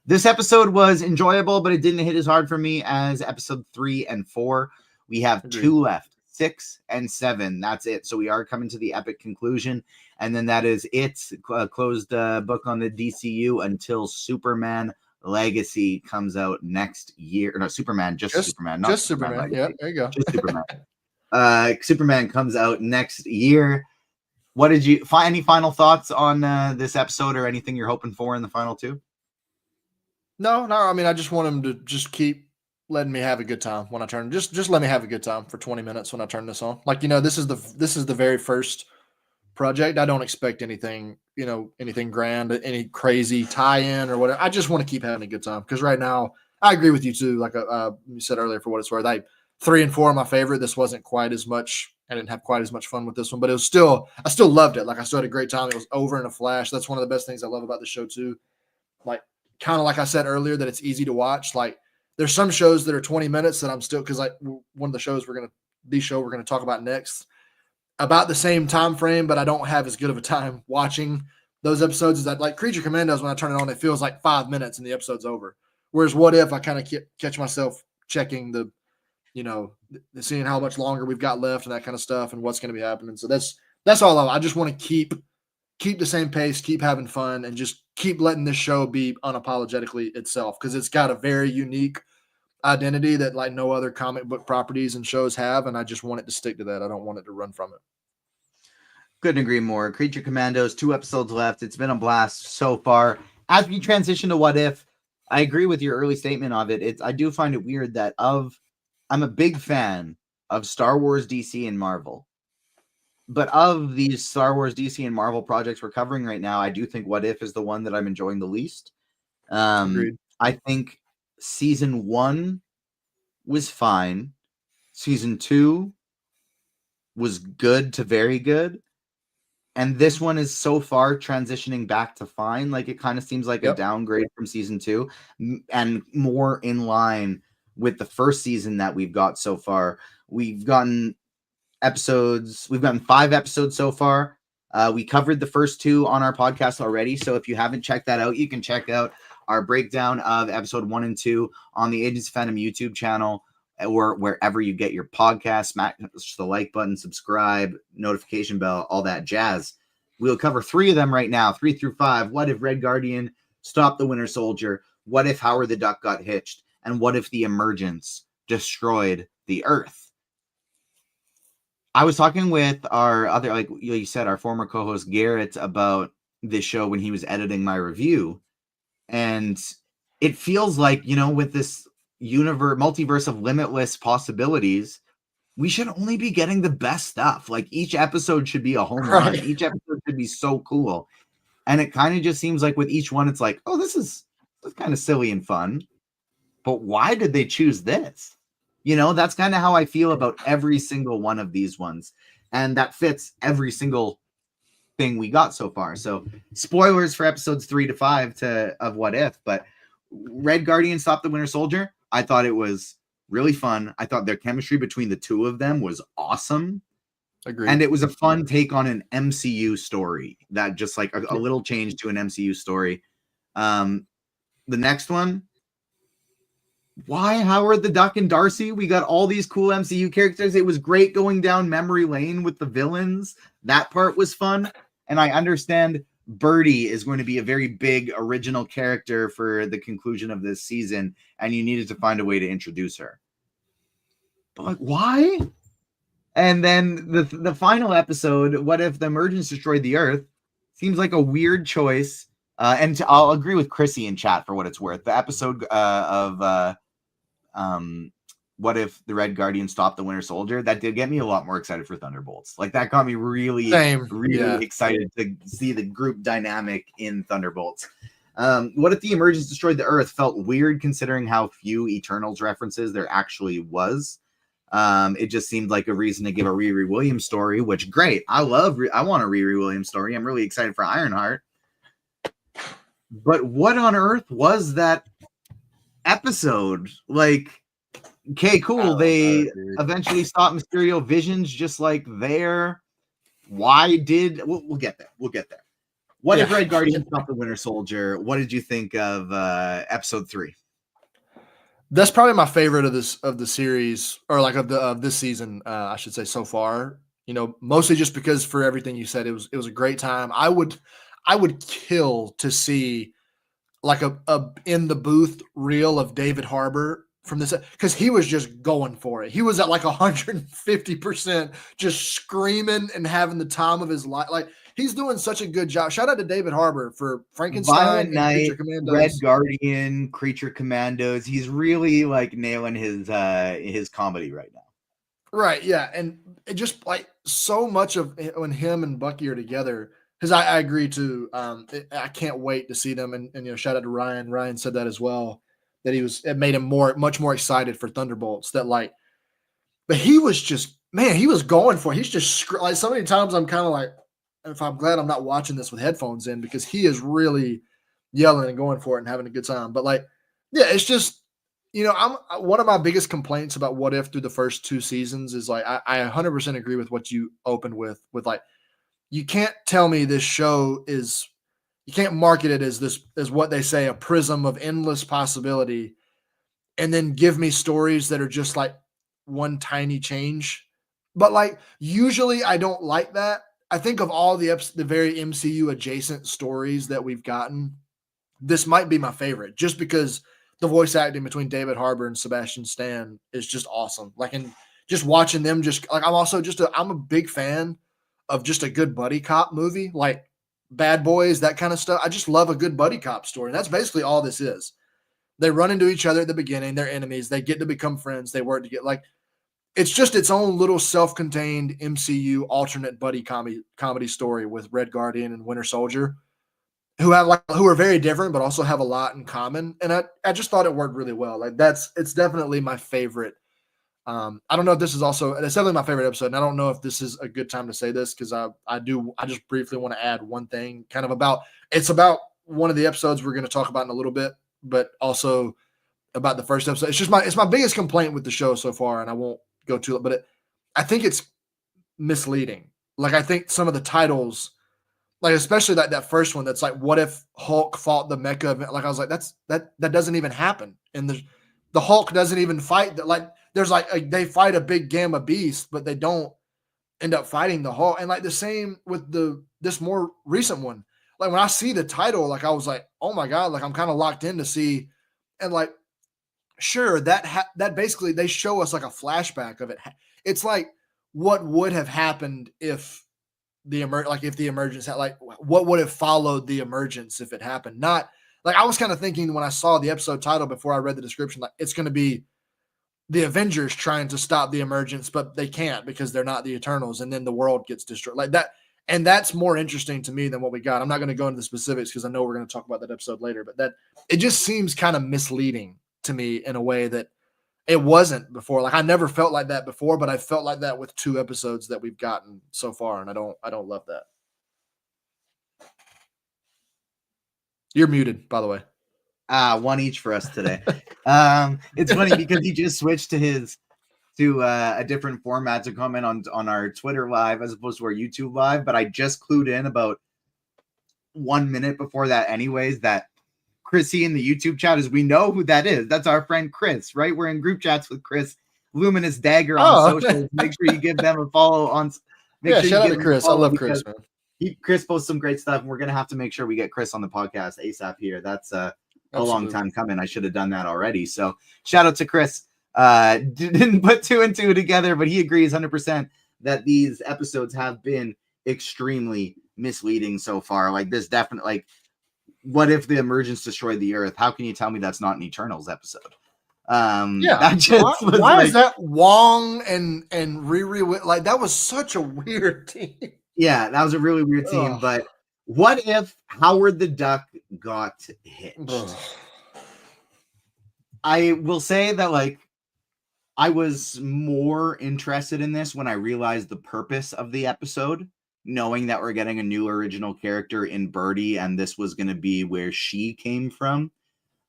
Speaker 1: This episode was enjoyable, but it didn't hit as hard for me as episode 3 and 4. We have 2 left, 6 and 7. That's it. So we are coming to the epic conclusion. And then that is it. Closed book on the DCU until Superman Legacy comes out next year. No, Superman, just Superman. Not
Speaker 2: just Superman. Yeah, there you go.
Speaker 1: Just Superman. Superman comes out next year. What did you find? Any final thoughts on this episode, or anything you're hoping for in the final 2?
Speaker 2: No. I mean, I just want him to just keep letting me have a good time when I turn. Just let me have a good time for 20 minutes when I turn this on. Like, this is the very first project. I don't expect anything, anything grand, any crazy tie-in or whatever. I just want to keep having a good time, because right now I agree with you too. Like you said earlier, for what it's worth, 3 and 4 are my favorite. This wasn't quite as much. I didn't have quite as much fun with this one, but I still loved it. Like, I still had a great time. It was over in a flash. That's one of the best things I love about the show too. Like, kind of like I said earlier, that it's easy to watch. Like, there's some shows that are 20 minutes that I'm still, because like one of the shows we're going to talk about next, about the same time frame, but I don't have as good of a time watching those episodes as that. Like Creature Commandos, when I turn it on, it feels like 5 minutes and the episode's over. Whereas What If, I kind of catch myself checking seeing how much longer we've got left and that kind of stuff and what's going to be happening. So that's all I just want to keep the same pace, keep having fun, and just keep letting this show be unapologetically itself, because it's got a very unique identity that like no other comic book properties and shows have, and I just want it to stick to that. I don't want it to run from it.
Speaker 1: Couldn't agree more. Creature Commandos, 2 episodes left. It's been a blast so far. As we transition to What If, I agree with your early statement of it. I do find it weird that I'm a big fan of Star Wars, DC, and Marvel. But of these Star Wars, DC, and Marvel projects we're covering right now, I do think What If is the one that I'm enjoying the least.
Speaker 2: Agreed.
Speaker 1: I think season 1 was fine. Season 2 was good to very good. And this one is so far transitioning back to fine. Like it kind of seems like a downgrade from season 2 and more in line with the first season that we've got so far. We've gotten 5 episodes so far. We covered the first 2 on our podcast already. So if you haven't checked that out, you can check out our breakdown of episode 1 and 2 on the Agents of Fandom YouTube channel or wherever you get your podcast. Smash the like button, subscribe, notification bell, all that jazz. We'll cover 3 of them right now, 3 through 5. What if Red Guardian stopped the Winter Soldier? What if Howard the Duck got hitched? And what if the Emergence destroyed the Earth? I was talking with our other, like you said, our former co-host Garrett about this show when he was editing my review. And it feels like, with this multiverse of limitless possibilities, we should only be getting the best stuff. Like each episode should be a home run. Each episode should be so cool. And it kind of just seems like with each one, it's like, oh, this is kind of silly and fun. But why did they choose this? That's kind of how I feel about every single one of these ones. And that fits every single thing we got so far. So spoilers for episodes 3 to 5 of What If, but Red Guardian stopped the Winter Soldier. I thought it was really fun. I thought their chemistry between the 2 of them was awesome.
Speaker 2: Agreed.
Speaker 1: And it was a fun take on an MCU story that just like a little change to an MCU story. The next one, why Howard the Duck and Darcy? We got all these cool MCU characters. It was great going down memory lane with the villains. That part was fun. And I understand Birdie is going to be a very big original character for the conclusion of this season, and you needed to find a way to introduce her. But like, why? And then the final episode, what if the Emergence destroyed the Earth? Seems like a weird choice. I'll agree with Chrissy in chat for what it's worth. The episode of what if the Red Guardian stopped the Winter Soldier? That did get me a lot more excited for Thunderbolts. Like that got me really excited to see the group dynamic in Thunderbolts. What if the Emergence destroyed the Earth felt weird considering how few Eternals references there actually was. It just seemed like a reason to give a Riri Williams story, which great. I want a Riri Williams story. I'm really excited for Ironheart. But what on earth was that episode? Like, okay, cool. They eventually stopped Mysterio visions just like there. Why did we'll get there? We'll get there. What if Red Guardian stopped the Winter Soldier? What did you think of episode 3?
Speaker 2: That's probably my favorite of the series, or like of this season, I should say so far. Mostly just because for everything you said, it was a great time. I would kill to see like a in the booth reel of David Harbour from this, because he was just going for it. He was at like 150%, just screaming and having the time of his life. Like he's doing such a good job. Shout out to David Harbour for Frankestein,
Speaker 1: Creature Commandos, Red Guardian, Creature Commandos. He's really like nailing his comedy right now.
Speaker 2: Right, yeah, and it just like so much of when him and Bucky are together. Because I agree too. I can't wait to see them. And shout out to Ryan. Ryan said that as well. That it made him much more excited for Thunderbolts. But he was just, man, he was going for it. He's just like so many times I'm kind of like, if I'm glad I'm not watching this with headphones in, because he is really yelling and going for it and having a good time. But it's just, one of my biggest complaints about What If through the first 2 seasons is like, I 100% agree with what you opened with like, you can't tell me this show you can't market it as what they say, a prism of endless possibility, and then give me stories that are just like one tiny change. But usually I don't like that. I think of all the very MCU adjacent stories that we've gotten, this might be my favorite, just because the voice acting between David Harbour and Sebastian Stan is just awesome. Like, and just watching them, just like, I'm a big fan of just a good buddy cop movie, like Bad Boys, that kind of stuff. I just love a good buddy cop story. And that's basically all this is. They run into each other at the beginning. They're enemies. They get to become friends. They work to get like, it's just its own little self-contained MCU alternate buddy comedy story with Red Guardian and Winter Soldier, who are very different, but also have a lot in common. And I just thought it worked really well. Like it's definitely my favorite. I don't know if this is also, it's definitely my favorite episode. And I don't know if this is a good time to say this, because I just briefly want to add one thing it's about one of the episodes we're going to talk about in a little bit, but also about the first episode. It's my biggest complaint with the show so far, and I won't go to it, but I think it's misleading. Like, I think some of the titles, like especially that first one, that's like, what if Hulk fought the mecha event? Like, I was like, that doesn't even happen. And the Hulk doesn't even fight that. Like, there's they fight a big gamma beast, but they don't end up fighting the Hulk. And like the same with this more recent one. Like, when I see the title, like, I was like, oh my God, like, I'm kind of locked in to see. And like, sure, that basically, they show us like a flashback of it. It's like what would have happened if the Emergence had, like, what would have followed the Emergence if it happened. Not like, I was kind of thinking when I saw the episode title before I read the description, like, it's going to be the Avengers trying to stop the Emergence, but they can't because they're not the Eternals, and then the world gets destroyed like that. And that's more interesting to me than what we got. I'm not going to go into the specifics because I know we're going to talk about that episode later, but it just seems kind of misleading to me in a way that it wasn't before. Like, I never felt like that before, but I felt like that with 2 episodes that we've gotten so far, and I don't love that. You're muted, by the way.
Speaker 1: One each for us today. It's funny because he just switched to a different format to comment on our Twitter live as opposed to our YouTube live, but I just clued in about 1 minute before that anyways, that Chrissy in the YouTube chat we know who that is. That's our friend Chris, right? We're in group chats with Chris, Luminous Dagger on socials. Make sure you give them a follow on.
Speaker 2: Shout out to Chris. I love Chris, man.
Speaker 1: Chris posts some great stuff, and we're gonna have to make sure we get Chris on the podcast ASAP here. That's a long time coming. I should have done that already. So shout out to Chris. Didn't put 2 and 2 together, but he agrees 100% that these episodes have been extremely misleading so far. Like, this definitely, like, what if the Emergence destroyed the Earth? How can you tell me that's not an Eternals episode?
Speaker 2: Why is that Wong and Riri? Like, that was such a weird team.
Speaker 1: Yeah, that was a really weird team. But what if Howard the Duck got hitched? I will say that, like, I was more interested in this when I realized the purpose of the episode, knowing that we're getting a new original character in Birdie, and this was going to be where she came from,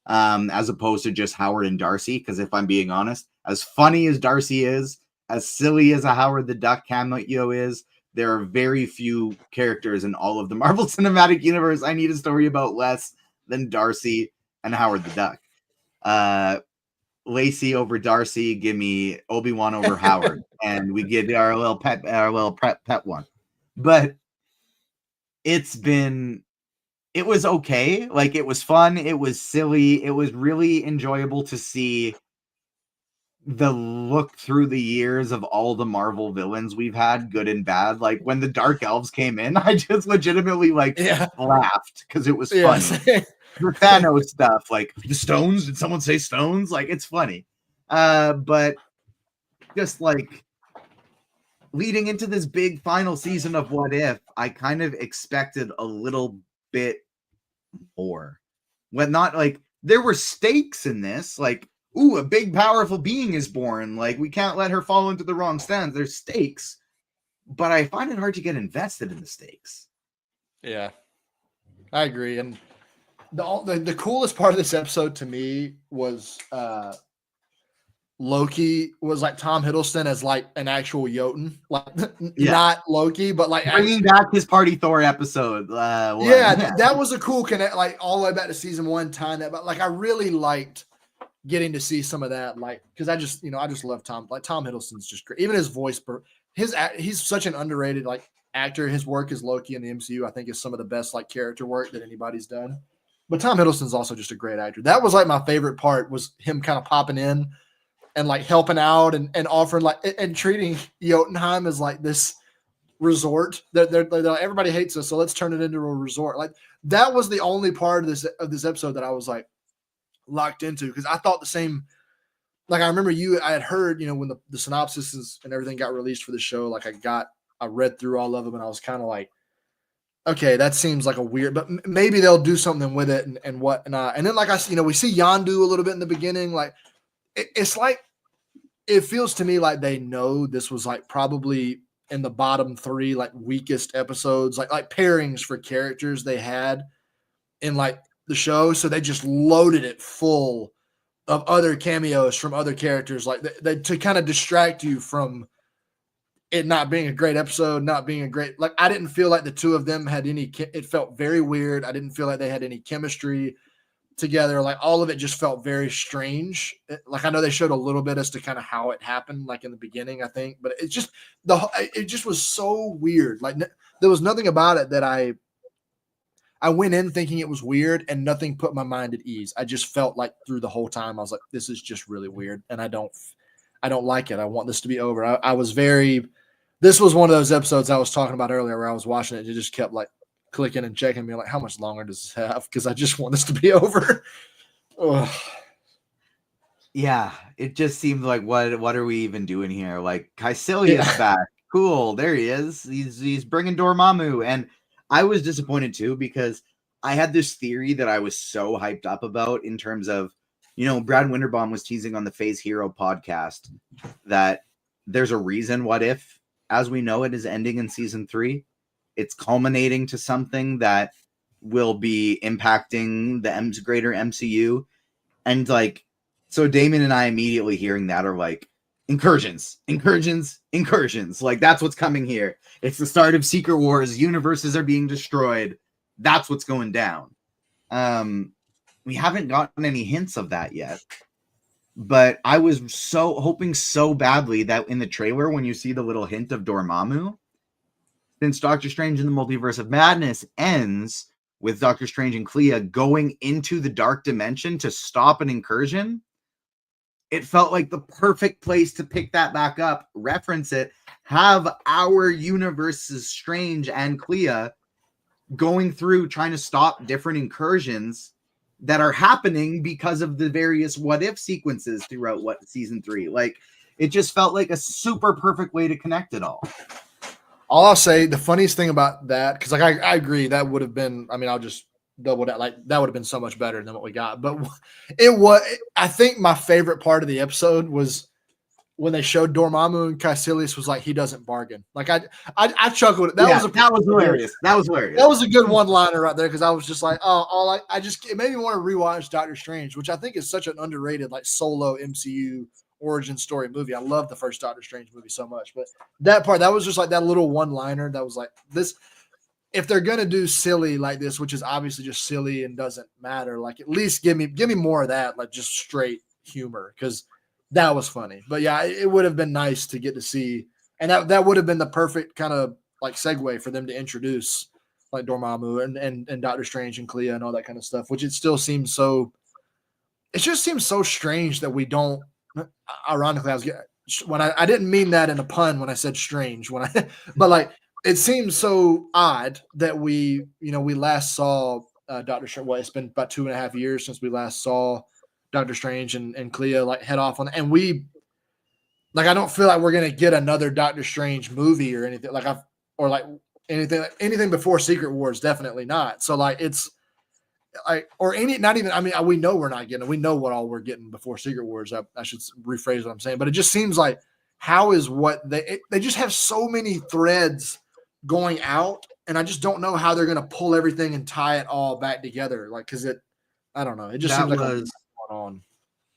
Speaker 1: as opposed to just Howard and Darcy. Because if I'm being honest, as funny as Darcy is, as silly as a Howard the Duck cameo is, there are very few characters in all of the Marvel Cinematic Universe I need a story about less than Darcy and Howard the Duck. Lacey over Darcy, give me Obi-Wan over Howard, and we get our little pet one. But it was okay. Like, it was fun. It was silly. It was really enjoyable to see the look through the years of all the Marvel villains we've had, good and bad. Like, when the Dark Elves came in, I just legitimately laughed because it was funny. The Thanos stuff, like, the stones, did someone say stones? Like, it's funny. But just like leading into this big final season of What If, I kind of expected a little bit more. When not, like, there were stakes in this, like, ooh, a big powerful being is born, like, we can't let her fall into the wrong stands. There's stakes, but I find it hard to get invested in the stakes.
Speaker 2: Yeah, I agree. And the coolest part of this episode to me was Loki was like Tom Hiddleston as like an actual Jotun, like not Loki, but like
Speaker 1: bringing back his Party Thor episode.
Speaker 2: That was a cool connect, like all the way back to season 1 time. That, but like I really liked getting to see some of that, like, because I just love Tom. Like, Tom Hiddleston's just great. Even his voice, he's such an underrated like actor. His work as Loki in the MCU, I think, is some of the best like character work that anybody's done. But Tom Hiddleston's also just a great actor. That was like my favorite part, was him kind of popping in and like helping out and offering like and treating Jotunheim as like this resort that they're like, everybody hates us, so let's turn it into a resort. Like that was the only part of this episode that I was like locked into, because I thought the same. Like I remember I had heard, when the synopsis and everything got released for the show, like I read through all of them and I was kind of like, okay, that seems like a weird, but maybe they'll do something with it and whatnot. And then like we see Yondu a little bit in the beginning. Like it's like, it feels to me like they know this was like probably in the bottom 3, like weakest episodes, like pairings for characters they had in like the show. So they just loaded it full of other cameos from other characters, like they to kind of distract you from it not being a great episode, not being a great, like I didn't feel like the two of them had any, it felt very weird. I didn't feel like they had any chemistry together. Like all of it just felt very strange. Like I know they showed a little bit as to kind of how it happened, like in the beginning, I think, but it just was so weird. Like there was nothing about it that I went in thinking it was weird, and nothing put my mind at ease. I just felt like through the whole time, I was like, this is just really weird. And I don't like it. I want this to be over. This was one of those episodes I was talking about earlier where I was watching it. It just kept like clicking and checking me like, how much longer does this have? Because I just want this to be over. Ugh.
Speaker 1: Yeah, it just seemed like, what are we even doing here? Like Caecilius back. Cool. There he is. He's bringing Dormammu. And I was disappointed too, because I had this theory that I was so hyped up about in terms of, Brad Winterbaum was teasing on the Phase Hero podcast that there's a reason What If, as we know it, is ending in season 3. It's culminating to something that will be impacting the greater MCU. And like, so Damon and I immediately hearing that are like, incursions. Like that's what's coming here. It's the start of Secret Wars. Universes are being destroyed. That's what's going down. We haven't gotten any hints of that yet, but I was hoping so badly that in the trailer, when you see the little hint of Dormammu, since Doctor Strange in the Multiverse of Madness ends with Doctor Strange and Clea going into the dark dimension to stop an incursion, it felt like the perfect place to pick that back up, reference it, have our universes, Strange and Clea, going through trying to stop different incursions that are happening because of the various what if sequences throughout season 3. Like it just felt like a super perfect way to connect it all.
Speaker 2: All I'll say, the funniest thing about that, because like I agree, that would have been, I'll just double that, like that would have been so much better than what we got. But I think my favorite part of the episode was when they showed Dormammu and Caecilius was like, he doesn't bargain. Like I chuckled. That was hilarious.
Speaker 1: That was hilarious.
Speaker 2: That was a good one-liner right there, because I was just like, it made me want to rewatch Doctor Strange, which I think is such an underrated like solo MCU origin story movie. I love the first Doctor Strange movie so much, but that was just like that little one-liner that was like this. If they're gonna do silly like this, which is obviously just silly and doesn't matter, like at least give me more of that, like just straight humor, because that was funny. But yeah, it would have been nice to get to see, and that would have been the perfect kind of like segue for them to introduce like Dormammu and Doctor Strange and Clea and all that kind of stuff, which it just seems so strange that we don't. Ironically, I didn't mean that in a pun when I said strange, but like it seems so odd that we last saw Doctor Strange. Well, it's been about 2.5 years since we last saw Doctor Strange and Clea like head off on, and we like, I don't feel like we're gonna get another Doctor Strange movie or anything anything before Secret Wars. Definitely not. So like it's like, or any, not even, we know we're not getting it. We know what all we're getting before Secret Wars. I should rephrase what I'm saying, but it just seems like how is what they just have so many threads going out, and I just don't know how they're going to pull everything and tie it all back together. Like, cause I don't know. It just seems like what's going on.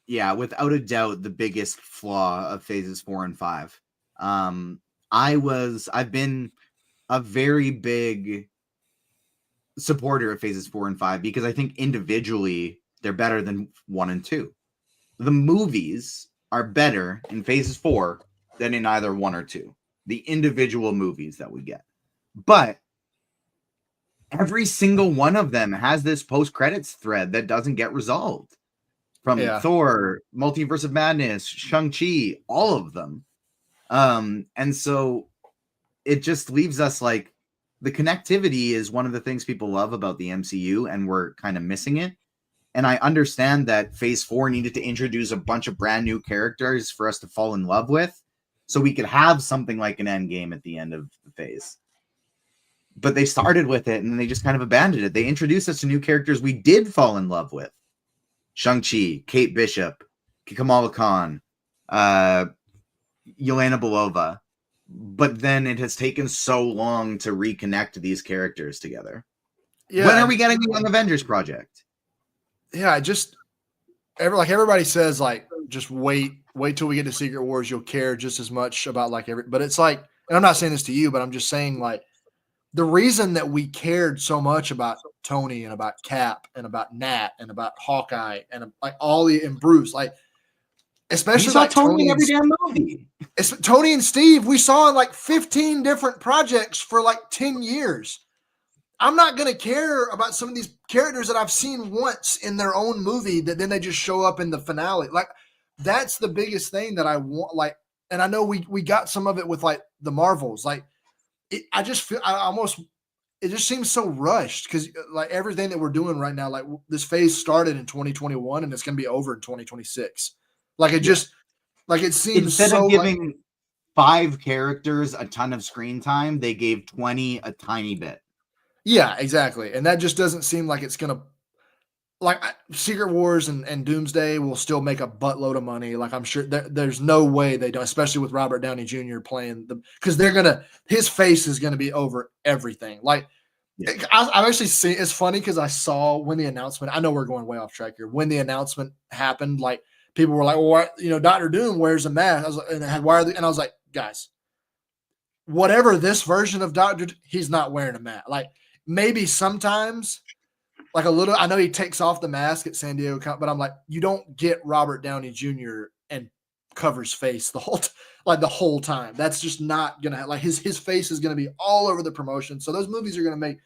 Speaker 1: Yeah, without a doubt, the biggest flaw of phases 4 and 5. I've been a very big supporter of phases 4 and 5 because I think individually they're better than 1 and 2. The movies are better in phases 4 than in either 1 or 2. The individual movies that we get. But every single one of them has this post-credits thread that doesn't get resolved. From Thor, Multiverse of Madness, Shang-Chi, all of them. And so it just leaves us like, the connectivity is one of the things people love about the MCU, and we're kind of missing it. And I understand that Phase 4 needed to introduce a bunch of brand new characters for us to fall in love with, so we could have something like an Endgame at the end of the phase. But they started with it, and they just kind of abandoned it. They introduced us to new characters we did fall in love with. Shang-Chi, Kate Bishop, Kamala Khan, Yelena Belova. But then it has taken so long to reconnect these characters together. Yeah. When are we getting the Young Avengers project?
Speaker 2: Yeah, everybody says, like, just wait till we get to Secret Wars. You'll care just as much about but it's like, and I'm not saying this to you, but I'm just saying, like, the reason that we cared so much about Tony and about Cap and about Nat and about Hawkeye and like and Bruce, like, especially like
Speaker 1: Tony in every damn movie.
Speaker 2: It's Tony and Steve, we saw in like 15 different projects for like 10 years. I'm not going to care about some of these characters that I've seen once in their own movie that then they just show up in the finale. Like, that's the biggest thing that I want. Like, and I know we got some of it with like the Marvels. Like, it just seems so rushed, because like everything that we're doing right now, like this phase started in 2021 and it's going to be over in 2026. Like, it just, like, it seems
Speaker 1: instead of giving 5 characters a ton of screen time, they gave 20 a tiny bit.
Speaker 2: Yeah, exactly. And that just doesn't seem like it's going to, like, Secret Wars and Doomsday will still make a buttload of money. Like, I'm sure there's no way they don't, especially with Robert Downey Jr. playing because his face is going to be over everything. Like, I've actually seen, it's funny because I saw when the announcement, I know we're going way off track here. When the announcement happened, like, people were like, well, what, Dr. Doom wears a mask. I was like, and I was like, guys, whatever this version of Dr. He's not wearing a mask. Like, maybe sometimes, like, a little, I know he takes off the mask at San Diego, but I'm like, you don't get Robert Downey Jr. and covers face the whole time. That's just not going to, like, his face is going to be all over the promotion. So those movies are going to make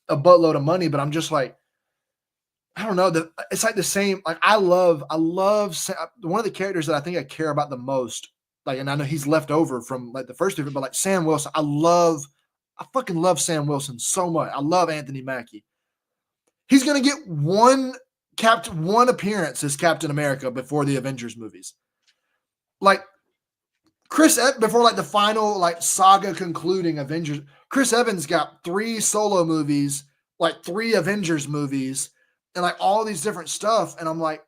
Speaker 2: a buttload of money, but I'm just like, I don't know. It's like the same. Like, I love one of the characters that I think I care about the most. Like, and I know he's left over from like the first movie, but like Sam Wilson, I fucking love Sam Wilson so much. I love Anthony Mackie. He's gonna get one appearance as Captain America before the Avengers movies. Like, before like the final like saga concluding Avengers, Chris Evans got 3 solo movies, like 3 Avengers movies, and like all these different stuff. And I'm like,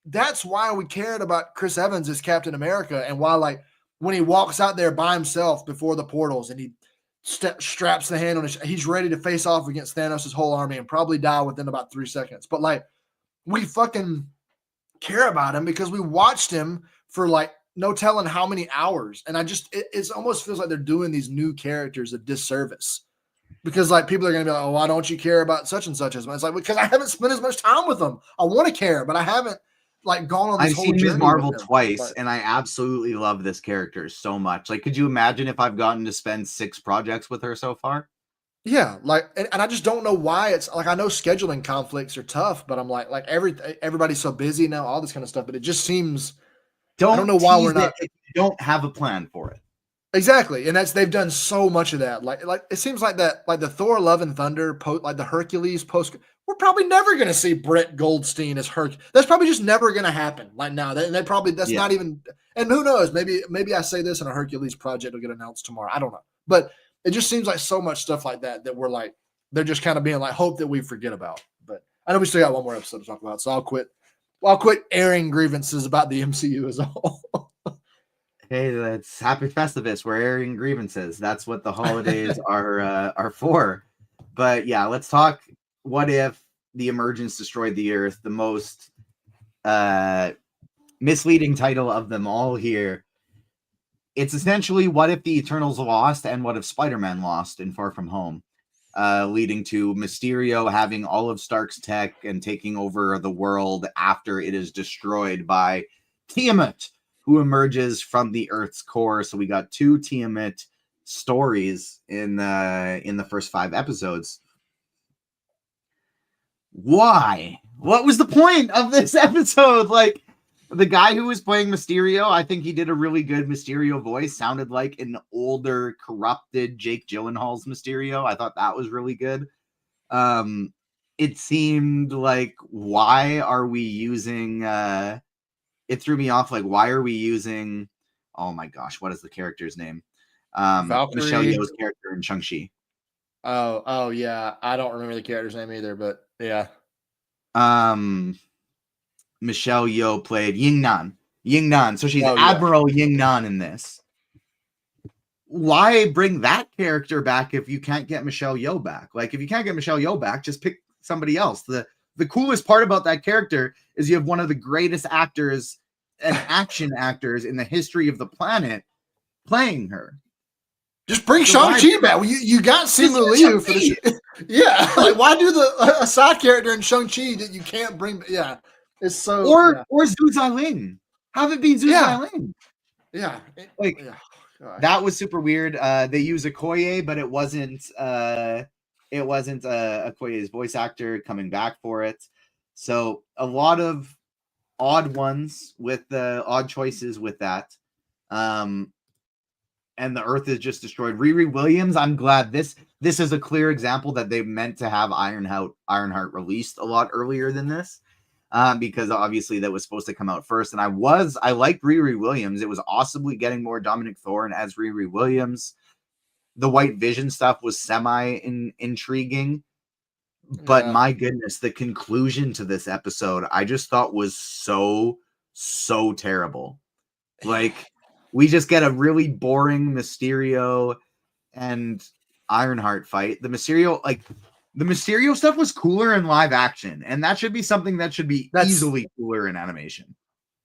Speaker 2: that's why we cared about Chris Evans as Captain America, and why, like, when he walks out there by himself before the portals and he straps the hand on he's ready to face off against Thanos' whole army and probably die within about 3 seconds. But like, we fucking care about him because we watched him for like no telling how many hours. And it almost feels like they're doing these new characters a disservice. Because like people are going to be like, oh, why don't you care about such and such as much? It's like, because I haven't spent as much time with them. I want to care, but I haven't like gone on this whole journey. I've seen Ms. Marvel
Speaker 1: twice, and I absolutely love this character so much. Like, could you imagine if I've gotten to spend 6 projects with her so far?
Speaker 2: Yeah, like, and I just don't know why. It's like, I know scheduling conflicts are tough, but I'm like everybody's so busy now, all this kind of stuff. But it just seems, I don't know why we're not.
Speaker 1: You don't have a plan for it.
Speaker 2: Exactly, and they've done so much of that. Like it seems like that, like the Thor: Love and Thunder, like the Hercules post. We're probably never going to see Brett Goldstein as Hercules. That's probably just never going to happen. Like now, not even. And who knows? Maybe I say this and a Hercules project will get announced tomorrow. I don't know, but it just seems like so much stuff like that we're like, they're just kind of being like, hope that we forget about. But I know we still got one more episode to talk about, so I'll quit. I'll quit airing grievances about the MCU as a whole.
Speaker 1: Hey, that's Happy Festivus. We're airing grievances. That's what the holidays are for. But yeah, let's talk. What if the Emergence destroyed the Earth? The most misleading title of them all here. It's essentially what if the Eternals lost and what if Spider-Man lost in Far From Home, leading to Mysterio having all of Stark's tech and taking over the world after it is destroyed by Tiamat, who emerges from the Earth's core. So we got 2 Tiamat stories in the first 5 episodes. Why? What was the point of this episode? Like, the guy who was playing Mysterio, I think he did a really good Mysterio voice. Sounded like an older, corrupted Jake Gyllenhaal's Mysterio. I thought that was really good. It seemed like, why are we using... it threw me off. Like, why are we using... Oh my gosh, what is the character's name? Michelle Yeoh's character in Shang-Chi.
Speaker 2: Oh yeah. I don't remember the character's name either, but yeah.
Speaker 1: Michelle Yeoh played Ying-Nan. So she's Admiral Ying-Nan in this. Why bring that character back if you can't get Michelle Yeoh back? Like, if you can't get Michelle Yeoh back, just pick somebody else. The coolest part about that character is you have one of the greatest actors and action actors in the history of the planet playing her.
Speaker 2: Just bring Shang-Chi back. Well, you got Simu Liu for the yeah. Like, why do a side character in Shang-Chi that you can't bring? Yeah, it's so.
Speaker 1: Or Zhu Ziling. Have it be Zhu Ziling.
Speaker 2: Yeah,
Speaker 1: that was super weird. They use Okoye, but it wasn't Okoye's voice actor coming back for it. So a lot of odd ones with the odd choices with that. And the Earth is just destroyed. Riri Williams, I'm glad this is a clear example that they meant to have Ironheart released a lot earlier than this, because obviously that was supposed to come out first. And I liked Riri Williams. It was awesomely getting more Dominic Thorne as Riri Williams. The White Vision stuff was intriguing, but my goodness, the conclusion to this episode I just thought was so terrible. Like, we just get a really boring Mysterio and Ironheart fight. The Mysterio stuff was cooler in live action, and that should be something that should be easily cooler in animation.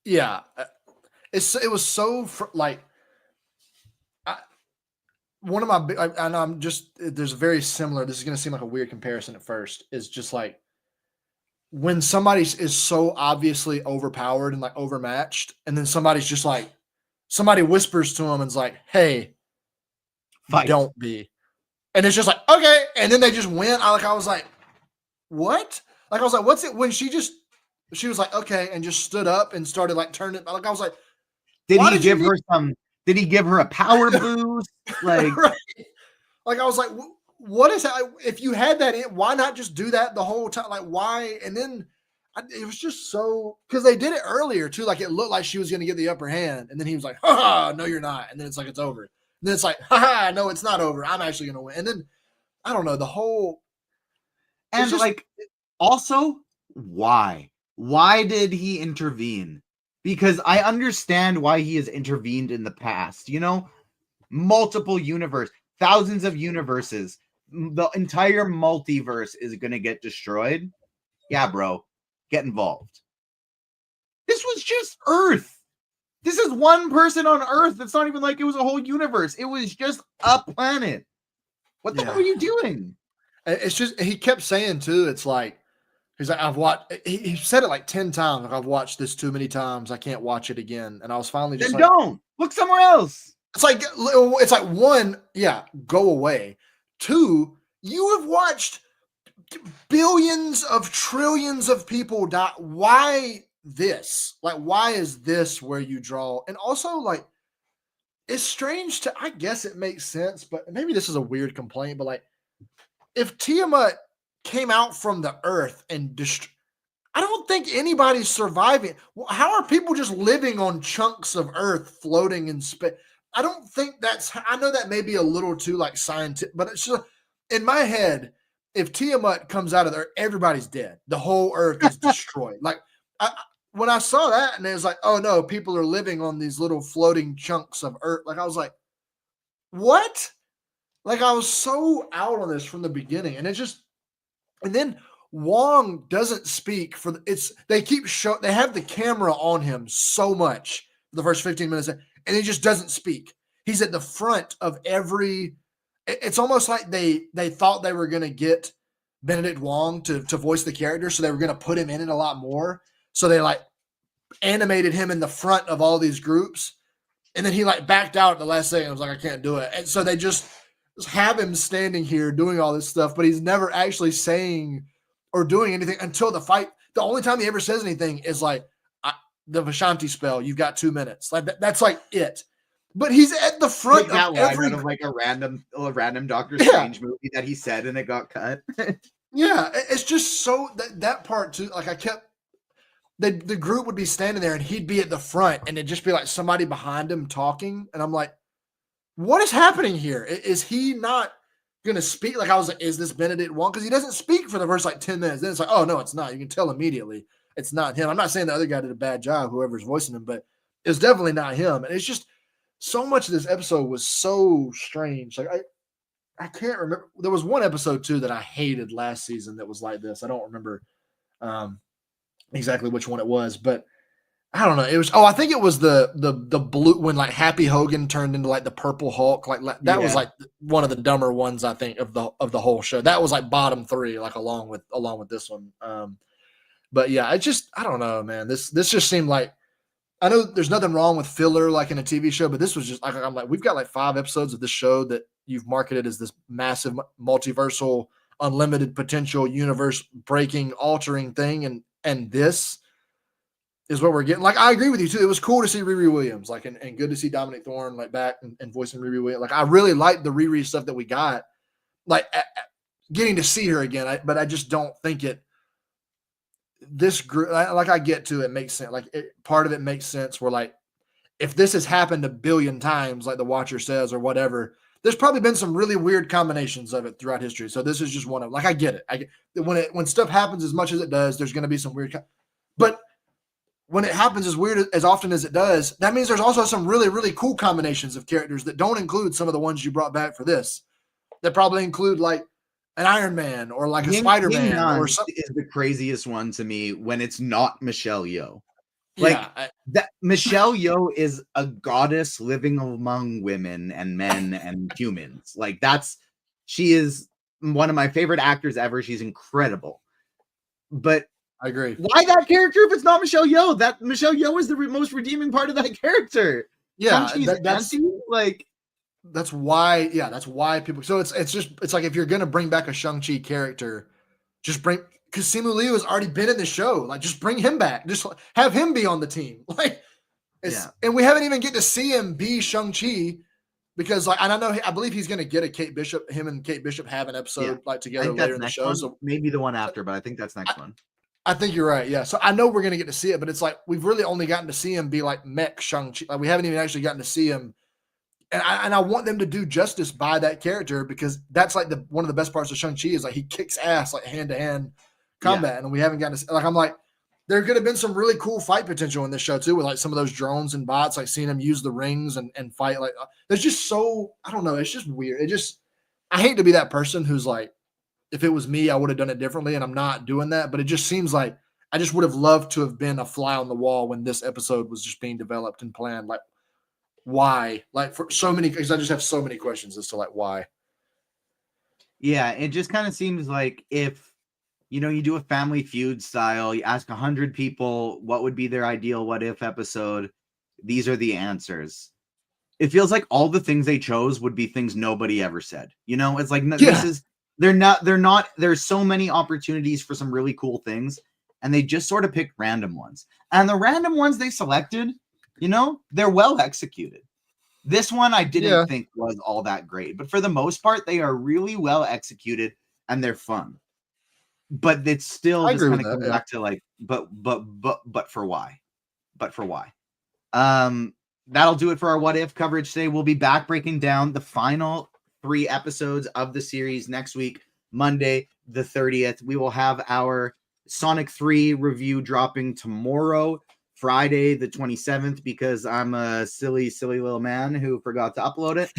Speaker 2: Yeah, it was so like one of my, and I'm just, there's a very similar. This is going to seem like a weird comparison at first. Is just like when somebody is so obviously overpowered and like overmatched, and then somebody's just like. Somebody whispers to him and's like, "Hey,
Speaker 1: fight.
Speaker 2: Don't be," and it's just like, "Okay," and then they just win. I was like, "What?" Like, I was like, "What's it?" When she was like, "Okay," and just stood up and started like turning. Like, I was like,
Speaker 1: Did he give her a power boost? Like,
Speaker 2: right. Like, I was like, "What is that? If you had that in, why not just do that the whole time? Like, why?" And then. It was just so, because they did it earlier too. Like, it looked like she was going to get the upper hand, and then he was like, "Ha, no, you're not." And then it's like it's over. And then it's like, "Ha, no, it's not over. I'm actually going to win." And then I don't know the whole.
Speaker 1: And just, like, also, why? Why did he intervene? Because I understand why he has intervened in the past. You know, multiple universe, thousands of universes, the entire multiverse is going to get destroyed. Yeah, bro. Get involved. This was just Earth. This is one person on Earth. It's not even like it was a whole universe. It was just a planet. What the hell are you doing?
Speaker 2: It's just, he kept saying too, it's like, he's like, I've watched, he said it like 10 times. Like, I've watched this too many times. I can't watch it again. And I was finally just
Speaker 1: then don't look somewhere else.
Speaker 2: It's like one, go away. Two, you have watched billions of trillions of people die. Why this? Like, why is this where you draw? And also, like, it's strange to, I guess it makes sense, but maybe this is a weird complaint, but like, if Tiamat came out from the earth and I don't think anybody's surviving. How are people just living on chunks of earth floating in space? I don't think I know that may be a little too like scientific, but it's just in my head. If Tiamat comes out of there, everybody's dead. The whole earth is destroyed. Like, when I saw that, and it was like, oh no, people are living on these little floating chunks of earth. Like, I was like, what? Like, I was so out on this from the beginning, and and then Wong doesn't speak they have the camera on him so much for the first 15 minutes, and he just doesn't speak. He's at the front of every. It's almost like they thought they were going to get Benedict Wong to voice the character, so they were going to put him in it a lot more. So they like animated him in the front of all these groups, and then he like backed out at the last second. I was like, I can't do it. And so they just have him standing here doing all this stuff, but he's never actually saying or doing anything until the fight. The only time he ever says anything is like the Vishanti spell. You've got 2 minutes. Like that's like it. But he's at the front
Speaker 1: that
Speaker 2: of
Speaker 1: line
Speaker 2: every
Speaker 1: out of like a random Doctor Strange movie that he said and it got cut.
Speaker 2: Yeah, it's just so that part too. Like the group would be standing there and he'd be at the front and it'd just be like somebody behind him talking, and I'm like, what is happening here? Is he not gonna speak? Like I was like, is this Benedict Wong? Because he doesn't speak for the first like 10 minutes. Then it's like, oh no, it's not. You can tell immediately it's not him. I'm not saying the other guy did a bad job, whoever's voicing him, but it's definitely not him. And it's just so much of this episode was so strange. Like I can't remember. There was one episode too that I hated last season that was like this. I don't remember exactly which one it was, but I don't know. It was I think it was the blue when like Happy Hogan turned into like the Purple Hulk. Like that was like one of the dumber ones I think of the whole show. That was like bottom 3, like along with this one. But yeah, I don't know, man. This just seemed like, I know there's nothing wrong with filler like in a TV show, but this was just like, I'm like, we've got like 5 episodes of this show that you've marketed as this massive multiversal, unlimited potential, universe breaking, altering thing, and this is what we're getting. Like I agree with you too. It was cool to see Riri Williams, like and good to see Dominic Thorne like back and voicing Riri Williams. Like I really liked the Riri stuff that we got, like getting to see her again. But I just don't think it. This group, like I get to it, makes sense. Like part of it makes sense. Where like, if this has happened a billion times, like the Watcher says, or whatever, there's probably been some really weird combinations of it throughout history. So this is just one of them. Like I get it. When stuff happens as much as it does, there's going to be some weird. But when it happens as often as it does, that means there's also some really, really cool combinations of characters that don't include some of the ones you brought back for this. That probably include like an Iron Man or like a Spider-Man or something.
Speaker 1: Is the craziest one to me when it's not Michelle Yeoh. Like that Michelle Yeoh is a goddess living among women and men and humans. Like she is one of my favorite actors ever. She's incredible. But
Speaker 2: I agree.
Speaker 1: Why that character if it's not Michelle Yeoh? That Michelle Yeoh is the most redeeming part of that character.
Speaker 2: Yeah, that's why. Yeah, that's why people. So it's like if you're gonna bring back a Shang-Chi character, just bring, because Simu Liu has already been in the show. Like, just bring him back. Just have him be on the team. Like, and we haven't even get to see him be Shang-Chi because, like, and I believe he's gonna get a Kate Bishop. Him and Kate Bishop have an episode like together later in the show. So
Speaker 1: maybe the one after, but I think that's next one.
Speaker 2: I think you're right. Yeah. So I know we're gonna get to see it, but it's like we've really only gotten to see him be like mech Shang-Chi. Like we haven't even actually gotten to see him. And I want them to do justice by that character because that's like one of the best parts of Shang-Chi is like he kicks ass like hand-to-hand combat, and we haven't gotten to see, like I'm like there could have been some really cool fight potential in this show too with like some of those drones and bots, like seeing them use the rings and fight. Like there's just so I don't know, it's just weird. I hate to be that person who's like, if it was me, I would have done it differently, and I'm not doing that. But it just seems like I just would have loved to have been a fly on the wall when this episode was just being developed and planned. Like, why? Like for so many, because I just have so many questions as to like why.
Speaker 1: Yeah, it just kind of seems like if you do a Family Feud style, you ask 100 people what would be their ideal what if episode, these are the answers. It feels like all the things they chose would be things nobody ever said. It's like they're not there's so many opportunities for some really cool things, and they just sort of picked random ones. And the random ones they selected, they're well executed. This one I didn't think was all that great, but for the most part, they are really well executed and they're fun. But it's still just kind of comes back to like, but for why? But for why? That'll do it for our what if coverage today. We'll be back breaking down the final 3 episodes of the series next week, Monday the 30th. We will have our Sonic 3 review dropping tomorrow, Friday the 27th, because I'm a silly little man who forgot to upload it.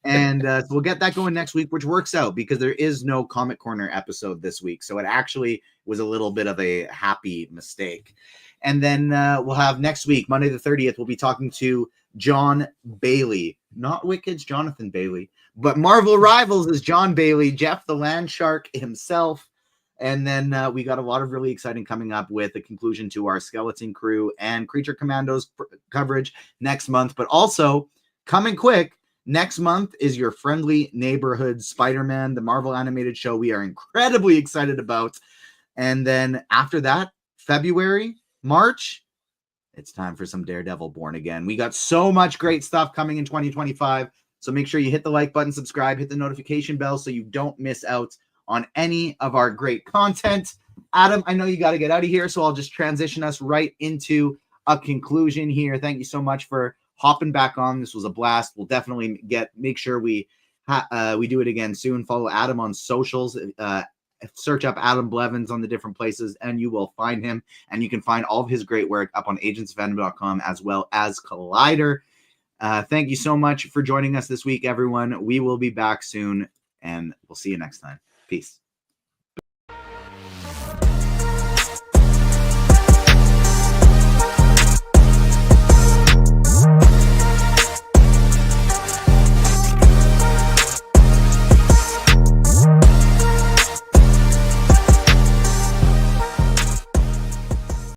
Speaker 1: And so we'll get that going next week, which works out because there is no Comic Corner episode this week. So it actually was a little bit of a happy mistake. And then we'll have next week, Monday the 30th, we'll be talking to John Bailey, not Wicked's Jonathan Bailey, but Marvel Rivals is John Bailey, Jeff the Land Shark himself. And then we got a lot of really exciting coming up with a conclusion to our Skeleton Crew and Creature Commandos coverage next month. But also coming quick, next month is your friendly neighborhood Spider-Man, the Marvel animated show we are incredibly excited about. And then after that, February, March, it's time for some Daredevil Born Again. We got so much great stuff coming in 2025. So make sure you hit the like button, subscribe, hit the notification bell so you don't miss out on any of our great content. Adam, I know you got to get out of here, so I'll just transition us right into a conclusion here. Thank you so much for hopping back on. This was a blast. We'll definitely make sure we do it again soon. Follow Adam on socials. Search up Adam Blevins on the different places and you will find him. And you can find all of his great work up on agentsfandom.com as well as Collider. Thank you so much for joining us this week, everyone. We will be back soon and we'll see you next time. Peace.